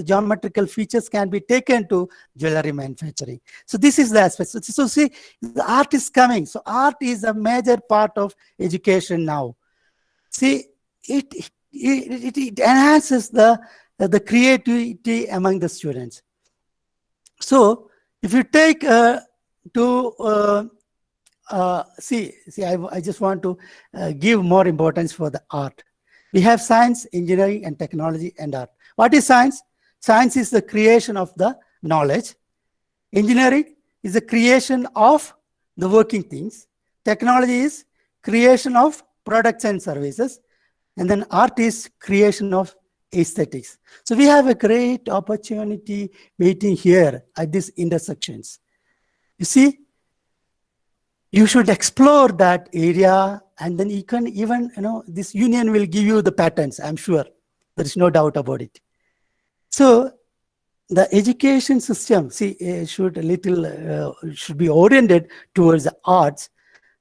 geometrical features can be taken to jewelry manufacturing. So this is the aspect. So see, the art is coming. So art is a major part of education now. See, it enhances the the creativity among the students. So if you take I just want to give more importance for the art. We have science, engineering, and technology and art. What is science? Science is the creation of the knowledge. Engineering is the creation of the working things. Technology is creation of products and services. And then art is creation of aesthetics. So we have a great opportunity waiting here at these intersections. You see, you should explore that area, and then you can even, this union will give you the patterns, I'm sure. There is no doubt about it. So the education system, should be oriented towards the arts.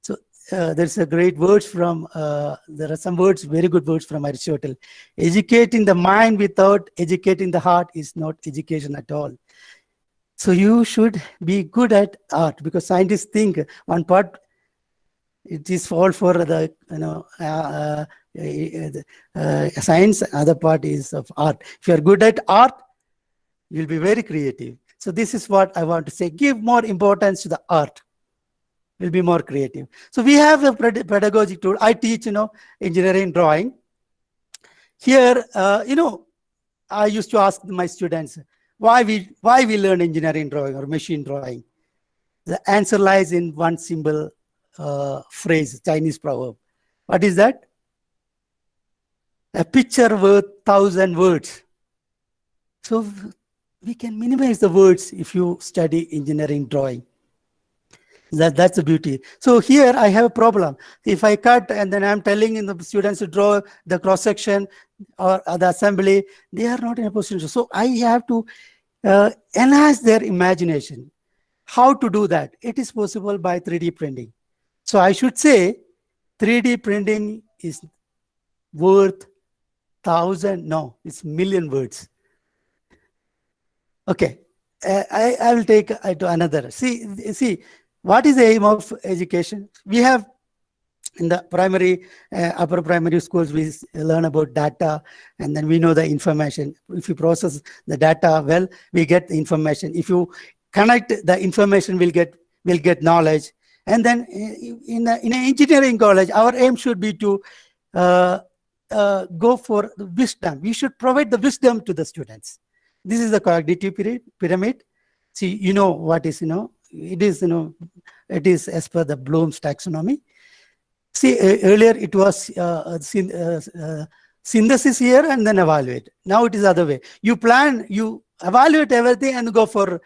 So there's a great words from, there are some words, very good words from Aristotle. Educating the mind without educating the heart is not education at all. So you should be good at art, because scientists think one part it is all for the science, other part is of art. If you are good at art, you'll be very creative. So this is what I want to say. Give more importance to the art. You'll be more creative. So we have a pedagogic tool. I teach, engineering drawing. Here, I used to ask my students, why we learn engineering drawing or machine drawing? The answer lies in one simple phrase, Chinese proverb. What is that? A picture worth 1,000 words. So we can minimize the words if you study engineering drawing. That's the beauty. So here I have a problem. If I cut and then I'm telling the students to draw the cross section or the assembly, they are not in a position. So I have to enhance their imagination. How to do that? It is possible by 3D printing. So I should say 3D printing is worth 1,000, no, it's million words. Okay, I will take to another. See, what is the aim of education? We have in the primary, upper primary schools, we learn about data, and then we know the information. If you process the data well, we get the information. If you connect the information, we'll get knowledge. And then in an engineering college, our aim should be to go for the wisdom. We should provide the wisdom to the students. This is the cognitive pyramid. See, what is, it is as per the Bloom's taxonomy. See, earlier it was synthesis here and then evaluate. Now it is other way. You plan, you evaluate everything and go for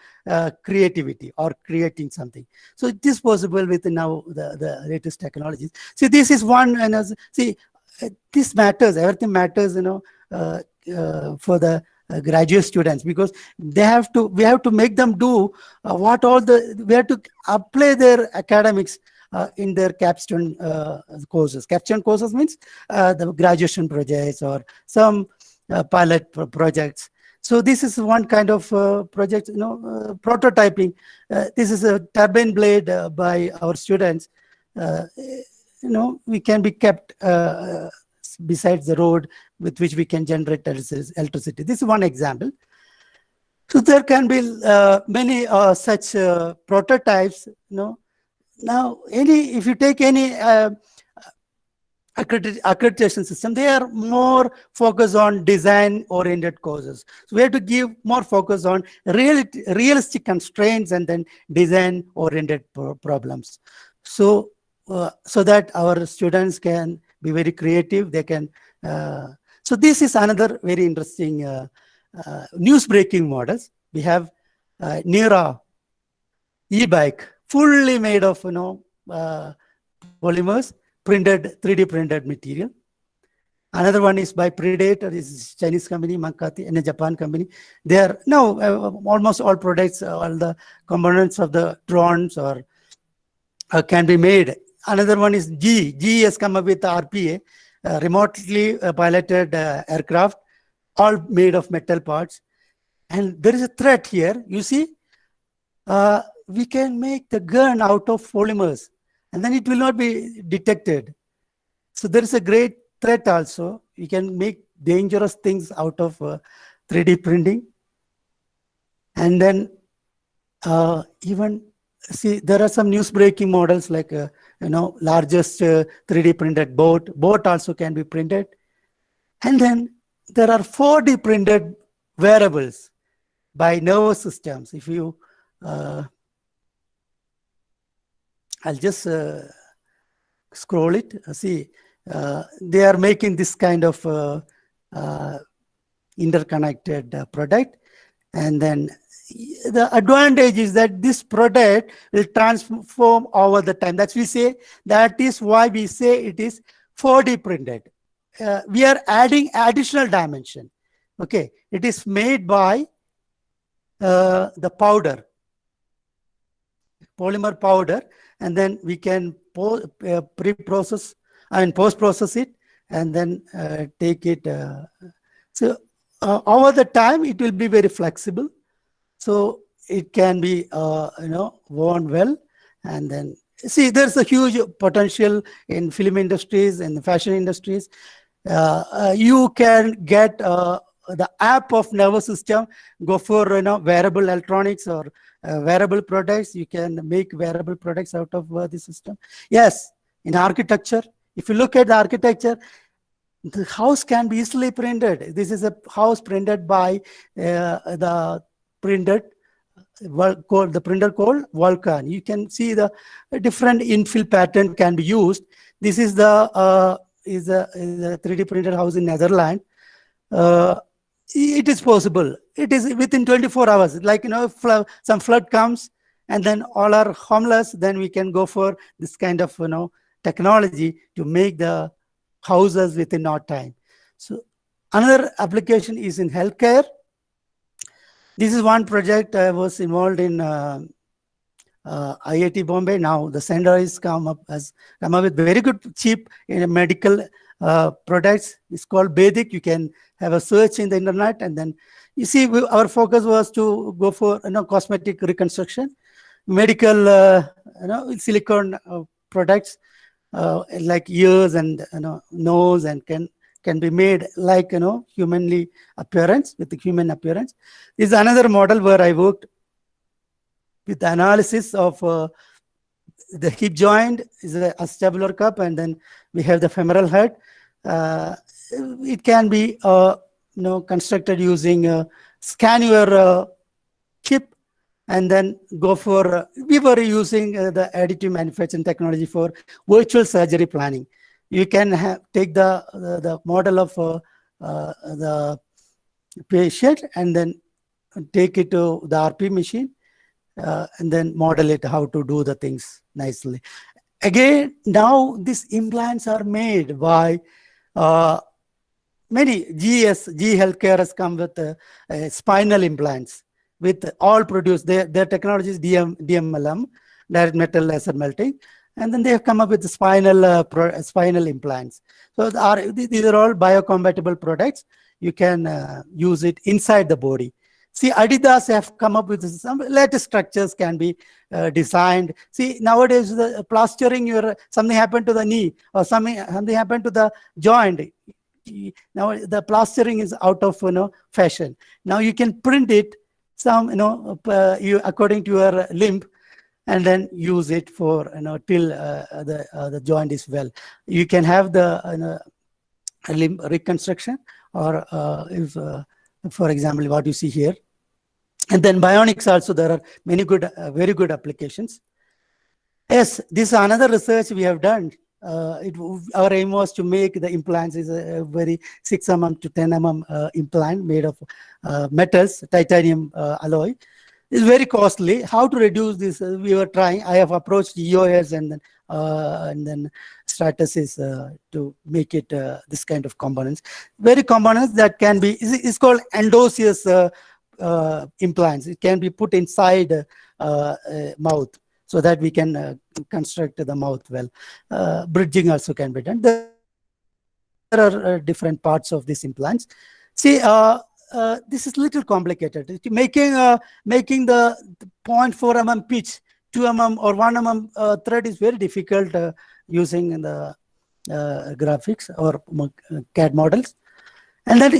creativity or creating something. So it is possible with now the latest technologies. See, this is one, and this matters. Everything matters, for the graduate students, because we have to make them do we have to apply their academics in their capstone courses. Capstone courses means the graduation projects or some pilot projects. So this is one kind of project, prototyping. This is a turbine blade by our students. We can be kept besides the road with which we can generate electricity. This is one example. So there can be many such prototypes. Now, if you take any accreditation system, they are more focused on design-oriented courses. So we have to give more focus on realistic constraints and then design-oriented problems. So that our students can be very creative. They can. So this is another very interesting news-breaking models. We have Neura e-bike, fully made of polymers, 3D printed material. Another one is by Predator, this is Chinese company, Makati, and a Japan company. They are now almost all products, all the components of the drones or can be made. Another one is GE. GE has come up with the RPA, remotely piloted aircraft, all made of metal parts. And there is a threat here. You see, we can make the gun out of polymers, and then it will not be detected. So there is a great threat also. You can make dangerous things out of 3D printing. And then even see, there are some news breaking models like largest 3D printed boat also can be printed. And then there are 4D printed wearables by nervous systems. If you I'll just scroll it. See, they are making this kind of interconnected product. And then the advantage is that this product will transform over the time. That's we say, that is why we say it is 4D printed. We are adding additional dimension. Okay, it is made by the powder, polymer powder, and then we can pre-process and post-process it, and then take it. So over the time, it will be very flexible. So it can be, worn well. And then see, there's a huge potential in film industries and the fashion industries. You can get the app of nervous system, go for wearable electronics or wearable products. You can make wearable products out of the system. Yes, in architecture, if you look at the architecture, the house can be easily printed. This is a house printed by the printer called Vulcan. You can see the different infill pattern can be used. This is the is a 3D printed house in Netherlands. It is possible. It is within 24 hours. Like, if some flood comes and then all are homeless, then we can go for this kind of, technology to make the houses within no time. So another application is in healthcare. This is one project I was involved in IIT Bombay. Now the center has come up with very good cheap medical products. It's called Vedic. You can have a search in the internet, and then you see our focus was to go for cosmetic reconstruction, medical silicone products like ears and nose, and can be made like humanly appearance, with the human appearance. This is another model where I worked with the analysis of the hip joint is a acetabular cup, and then we have the femoral head. It can be constructed using scan your hip, and then go for we were using the additive manufacturing technology for virtual surgery planning. You can take the model of the patient and then take it to the RP machine, and then model it how to do the things nicely. Again, now these implants are made by many. GE Healthcare has come with spinal implants, with all produced. Their technology is DMLM, direct metal laser melting. And then they have come up with the spinal implants. So these are all biocompatible products. You can use it inside the body. See, Adidas have come up with some latest structures can be designed. See, nowadays the plastering, something happened to the knee or something happened to the joint. Now the plastering is out of fashion. Now you can print it according to your limb, and then use it for till the joint is well. You can have the limb reconstruction, or if for example what you see here. And then bionics also, there are many good very good applications. Yes, this is another research we have done. Our aim was to make the implants is a very 6 mm to 10 mm implant made of metals, titanium alloy. It's very costly. How to reduce this? We were trying. I have approached EOS and then Stratasys to make it this kind of components. Very components that can be. It's called endosseous implants. It can be put inside mouth, so that we can construct the mouth well. Bridging also can be done. There are different parts of these implants. See. This is little complicated. Making the 0.4 mm pitch, 2 mm or 1 mm thread is very difficult using the graphics or CAD models. And then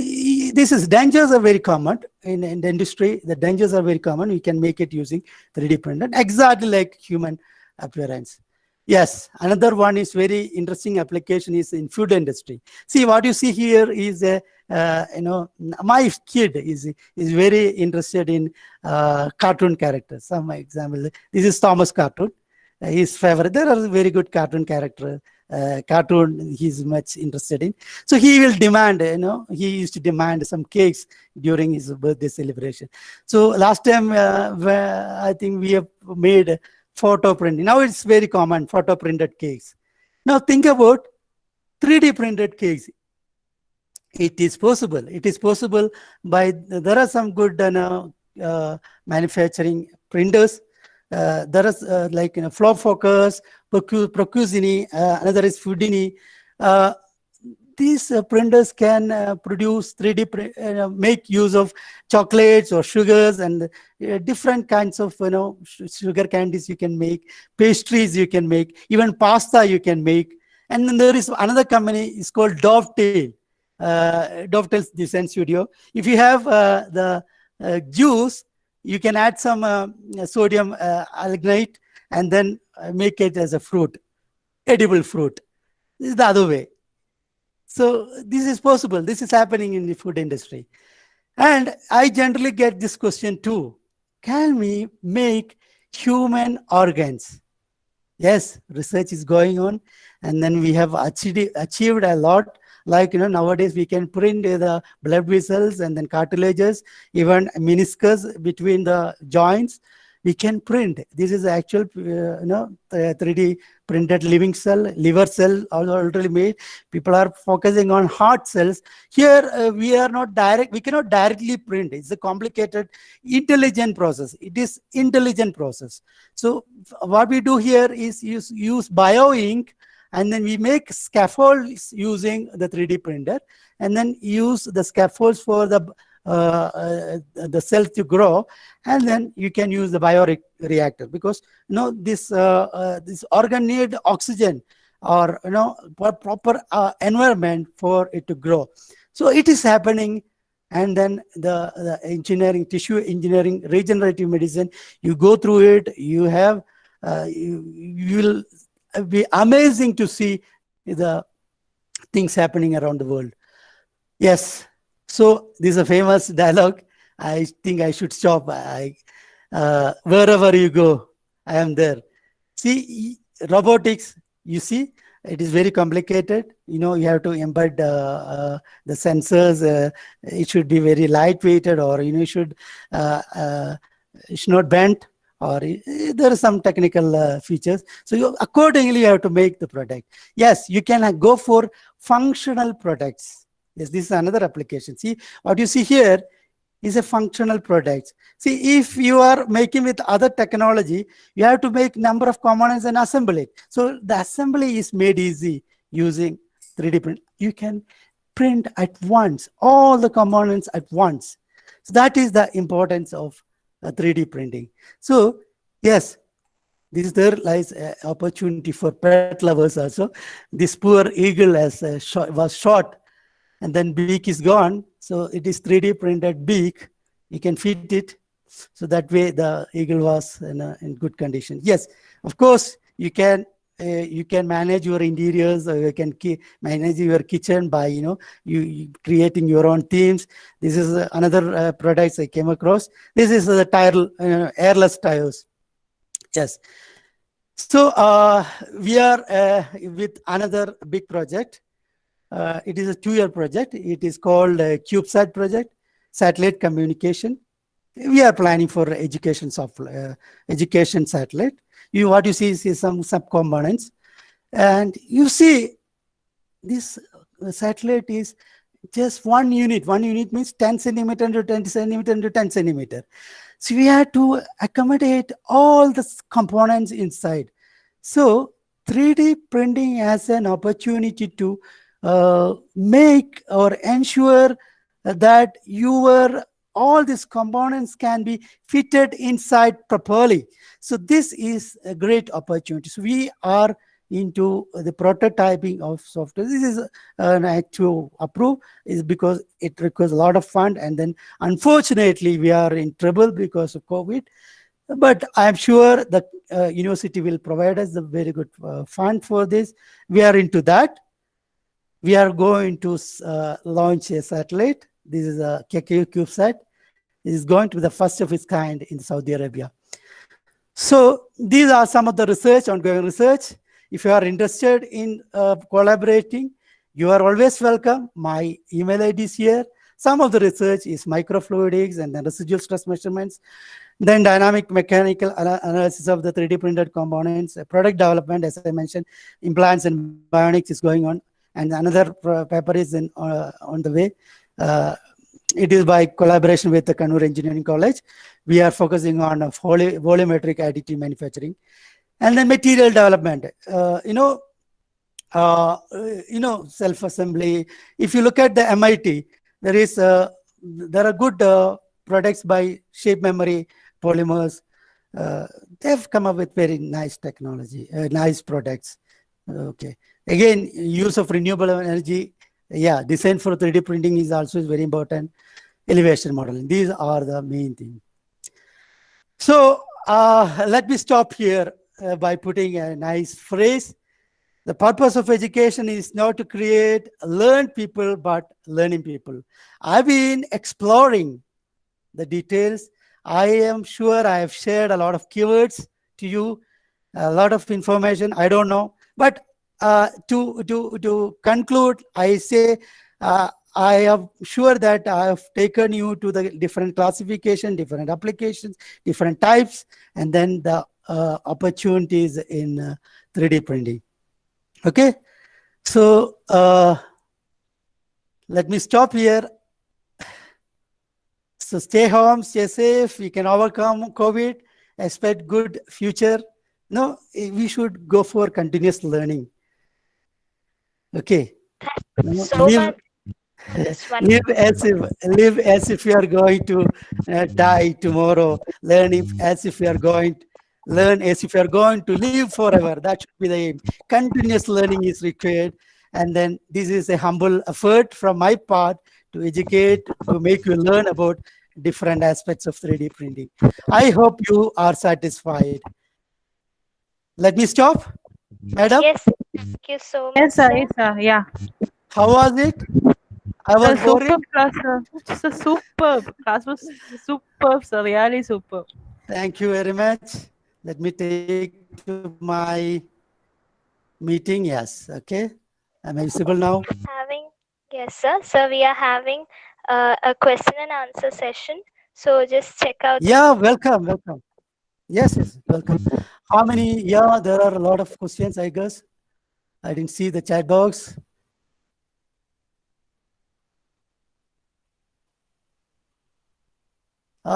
this is dangers are very common in the industry. The dangers are very common. We can make it using 3D printed, exactly like human appearance. Yes, another one is very interesting application is in food industry. See, what you see here is a my kid is very interested in cartoon characters. Some example, this is Thomas cartoon. His favorite. There are very good cartoon characters. Cartoon he's much interested in. So he will demand, he used to demand some cakes during his birthday celebration. So last time, I think we have made photo printing. Now it's very common, photo printed cakes. Now think about 3D printed cakes. It is possible. It is possible by, there are some good manufacturing printers. There is like Flow Focus, Procusini, another is Foodini. These printers can produce 3D, make use of chocolates or sugars and different kinds of sugar candies you can make, pastries you can make, even pasta you can make. And then there is another company, it's called Dovetail, Dovetail's Design Studio. If you have the juice, you can add some sodium alginate and then make it as a fruit, edible fruit. This is the other way. So this is possible. This is happening in the food industry. And I generally get this question too. Can we make human organs? Yes, research is going on. And then we have achieved a lot. Like, nowadays we can print the blood vessels and then cartilages, even meniscus between the joints. We can print. This is actual, 3D printed living cell, liver cell already made. People are focusing on heart cells. Here, we cannot directly print. It's a complicated, intelligent process. It is intelligent process. So what we do here is use bio-ink, and then we make scaffolds using the 3D printer, and then use the scaffolds for the cells to grow, and then you can use the bioreactor, because this organ need oxygen or proper environment for it to grow. So it is happening. And then the engineering, tissue engineering, regenerative medicine, you go through it, you have you will be amazing to see the things happening around the world. Yes. So this is a famous dialogue. I think I should stop. Wherever you go, I am there. See, robotics, you see, it is very complicated. You have to embed the sensors. It should be very lightweighted, or it should not bend, or there are some technical features. So accordingly, you have to make the product. Yes, you can go for functional products. Yes, this is another application. See, what you see here is a functional product. See, if you are making with other technology, you have to make number of components and assemble it. So the assembly is made easy using 3D print. You can print at once, all the components at once. So that is the importance of 3D printing. So yes, there lies an opportunity for pet lovers also. This poor eagle was shot, and then beak is gone. So it is 3D printed beak. You can fit it. So that way the eagle was in good condition. Yes, of course, you can manage your interiors, or you can manage your kitchen by you creating your own themes. This is another product I came across. This is the tire, airless tires. Yes. So we are with another big project. It is a 2-year project. It is called CubeSat project, satellite communication. We are planning for education software, education satellite. What you see is some subcomponents, and you see this satellite is just one unit. One unit means 10 centimeter into 10 centimeter into 10 centimeter. So we have to accommodate all the components inside. So 3D printing has an opportunity to make or ensure that all these components can be fitted inside properly. So this is a great opportunity. So we are into the prototyping of software. This is an act to approve is because it requires a lot of fund, and then unfortunately we are in trouble because of COVID. But I'm sure the university will provide us a very good fund for this. We are into that. We are going to launch a satellite. This is a KK CubeSat. It is going to be the first of its kind in Saudi Arabia. So these are some of the research, ongoing research. If you are interested in collaborating, you are always welcome. My email ID is here. Some of the research is microfluidics and then residual stress measurements, then dynamic mechanical analysis of the 3D printed components, product development, as I mentioned, implants and bionics is going on, and another paper is on the way. It is by collaboration with the Kannur Engineering College. We are focusing on volumetric additive manufacturing, and then material development. Self-assembly. If you look at the MIT, there are good products by Shape Memory Polymers. They've come up with very nice technology, nice products. Okay. Again, use of renewable energy. Yeah, design for 3D printing is also very important. Elevation modeling. These are the main things. So let me stop here by putting a nice phrase. The purpose of education is not to create learned people, but learning people. I've been exploring the details. I am sure I have shared a lot of keywords to you, a lot of information. I don't know, but to conclude, I say I am sure that I have taken you to the different classification, different applications, different types, and then the opportunities in 3D printing. Okay, so let me stop here. So stay home, stay safe. We can overcome COVID, expect good future. No, we should go for continuous learning. Okay. So much. Live as if you are going to die tomorrow. As if you are going learn as if you are going to live forever. That should be the aim. Continuous learning is required, and then this is a humble effort from my part to educate, to make you learn about different aspects of 3D printing. I hope you are satisfied. Let me stop, madam. Yes, thank you so much. Yes, sir. Yes, sir. Yeah. How was it? I was boring. Superb class, sir. Sir, superb. Class was superb, sir. Really superb. Thank you very much. Let me take to my meeting. Yes. Okay. Am I visible now? Yes, sir. So we are having a question and answer session. So just check out. Yeah, welcome. Welcome. Yes, yes, welcome. How many? Yeah, there are a lot of questions, I guess. I didn't see the chat box.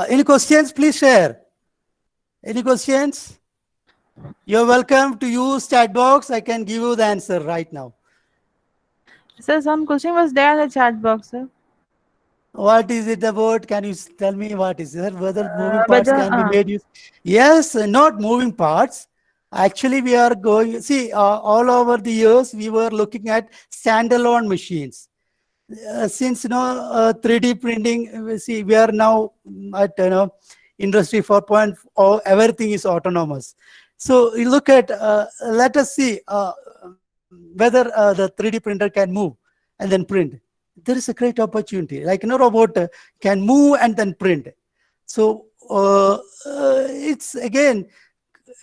Any questions? Please share. Any questions? You're welcome to use chat box. I can give you the answer right now. Sir, some question was there in the chat box, sir. What is it about? Can you tell me what is it? Whether moving parts can be made use? Yes, not moving parts. Actually, we are going, see, all over the years, we were looking at standalone machines. Since 3D printing, see, we are now at industry 4.0, everything is autonomous. So you look at, let us see whether the 3D printer can move and then print. There is a great opportunity. Like robot can move and then print. So it's again,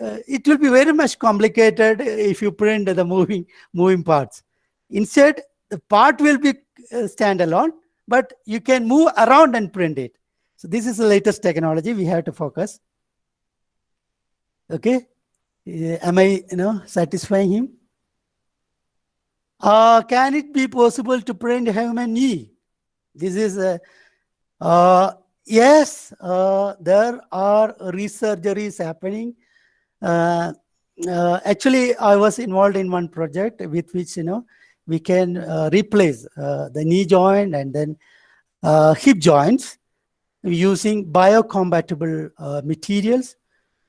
it will be very much complicated if you print the moving parts. Instead, the part will be standalone, but you can move around and print it. So this is the latest technology. We have to focus. Okay, am I satisfying him? Can it be possible to print a human knee? This is yes. There are resurgeries happening. Actually, I was involved in one project with which we can replace the knee joint and then hip joints using biocompatible materials.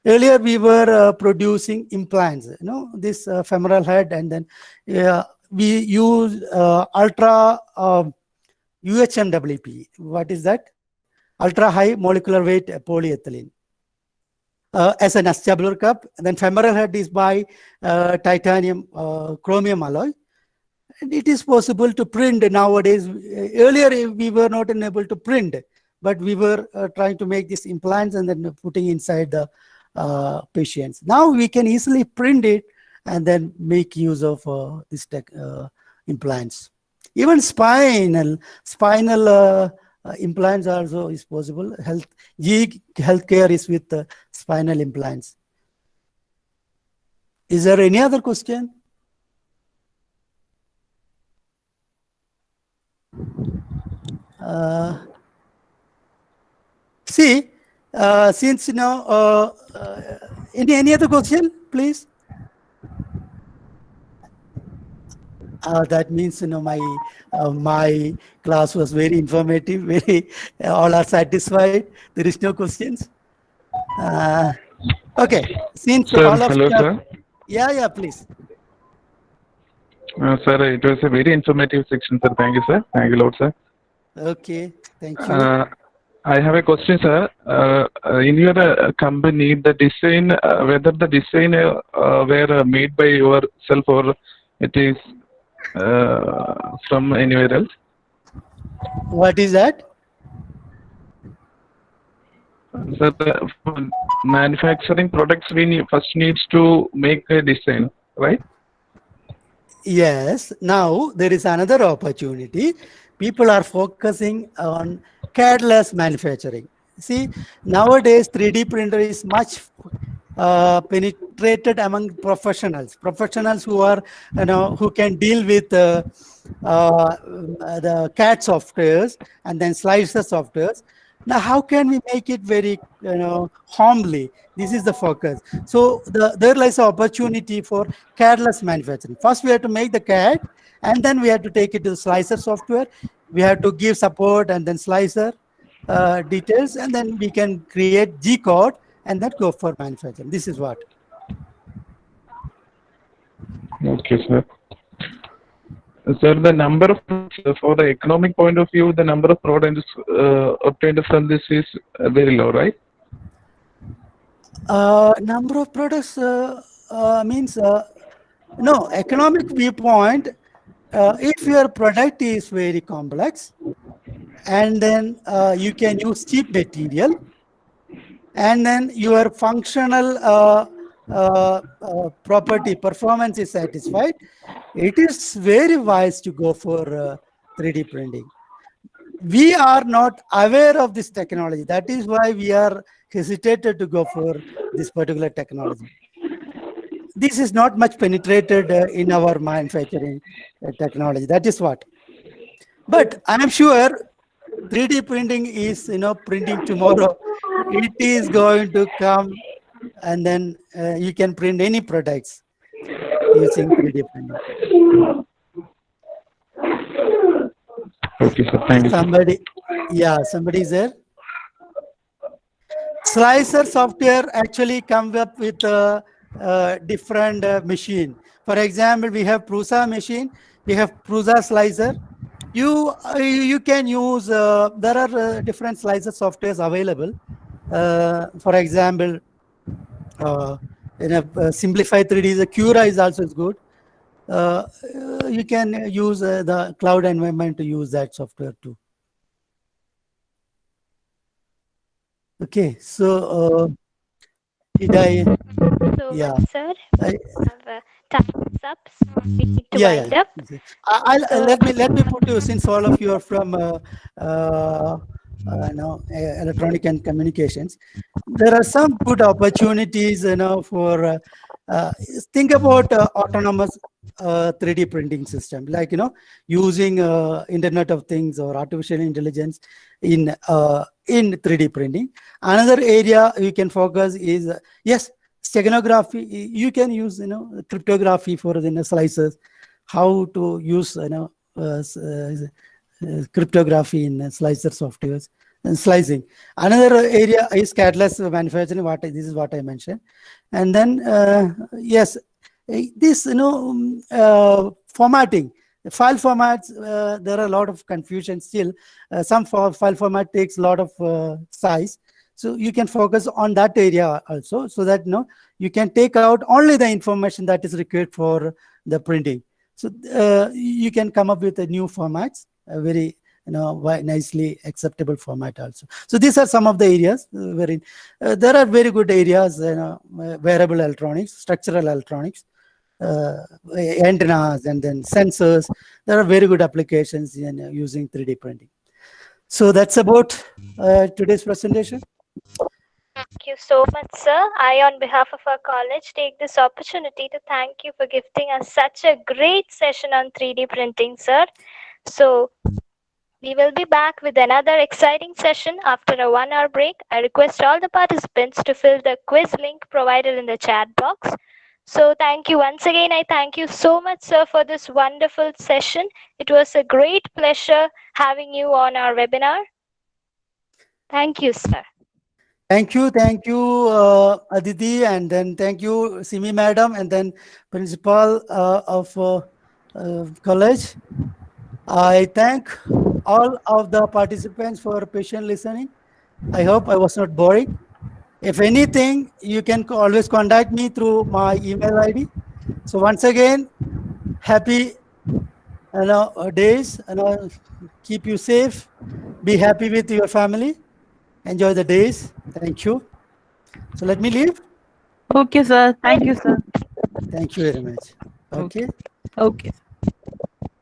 Earlier, we were producing implants, this femoral head, and then we use ultra UHMWP. What is that? Ultra high molecular weight polyethylene. As an acetabular cup. And then femoral head is by titanium chromium alloy. And it is possible to print nowadays. Earlier, we were not able to print, but we were trying to make these implants and then putting inside the patients. Now we can easily print it and then make use of these implants. Even spinal implants also is possible. Healthcare is with spinal implants. Is there any other question? Since any other question, please? That means my class was very informative. All are satisfied. There is no questions. Okay. Since Sir, all of hello, you sir. Yeah, please. Sir, it was a very informative section, sir. Thank you, sir. Thank you, Lord, sir. Okay, thank you. I have a question, sir. In your company, the design, whether the design were made by yourself or it is from anywhere else? What is that? Sir, for manufacturing products, we first needs to make a design, right? Yes. Now there is another opportunity. People are focusing on CAD-less manufacturing. See, nowadays 3D printer is much penetrated among professionals who are, who can deal with the CAD softwares and then slicer softwares. Now, how can we make it very, homely? This is the focus. So there lies an opportunity for CAD-less manufacturing. First, we have to make the CAD, and then we have to take it to the slicer software. We have to give support and then slicer details, and then we can create G-code and then go for manufacturing. This is what. Okay, sir. Sir, the number of, for the economic point of view, the number of products obtained from this is very low, right? Number of products means, no, economic viewpoint, if your product is very complex, and then you can use cheap material, and then your functional property performance is satisfied, it is very wise to go for 3D printing. We are not aware of this technology. That is why we are hesitated to go for this particular technology. This is not much penetrated in our manufacturing technology. That is what. But I am sure 3D printing is, printing tomorrow. It is going to come, and then you can print any products using 3D printing. Okay, sir. Thank you. Somebody is there. Slicer software actually comes up with a different machine. For example, we have Prusa machine, we have Prusa slicer. You can use, there are different slicer softwares available. For example, in a Simplify 3D, the Cura is also good. You can use the cloud environment to use that software too. Okay, so did I? So, Yeah. sir, time's up, so we need to wind up. Let me put you, since all of you are from electronic and communications, there are some good opportunities, for think about autonomous 3D printing system, like using Internet of Things or artificial intelligence in 3D printing. Another area we can focus is steganography. You can use cryptography for slicers. How to use cryptography in slicer softwares. and slicing. Another area is catalyst manufacturing. This is what I mentioned. And then yes, this formatting. The file formats, there are a lot of confusion still. Some file format takes a lot of size. So you can focus on that area also, so that you can take out only the information that is required for the printing. So you can come up with a new formats, a very nicely acceptable format also. So these are some of the areas wherein there are very good areas, wearable electronics, structural electronics, antennas, and then sensors. There are very good applications in using 3D printing. So that's about today's presentation. Thank you so much, sir. I, on behalf of our college, take this opportunity to thank you for gifting us such a great session on 3D printing, sir. So we will be back with another exciting session after a 1-hour break. I request all the participants to fill the quiz link provided in the chat box. So thank you once again. I thank you so much, sir, for this wonderful session. It was a great pleasure having you on our webinar. Thank you, sir. Thank you, Aditi, and then thank you, Simi Madam, and then Principal of college. I thank all of the participants for patient listening. I hope I was not boring. If anything, you can always contact me through my email ID. So once again, happy days, keep you safe, be happy with your family, enjoy the days. Thank you. So let me leave. Okay, sir. Thank you, sir. Thank you very much. Okay. Okay.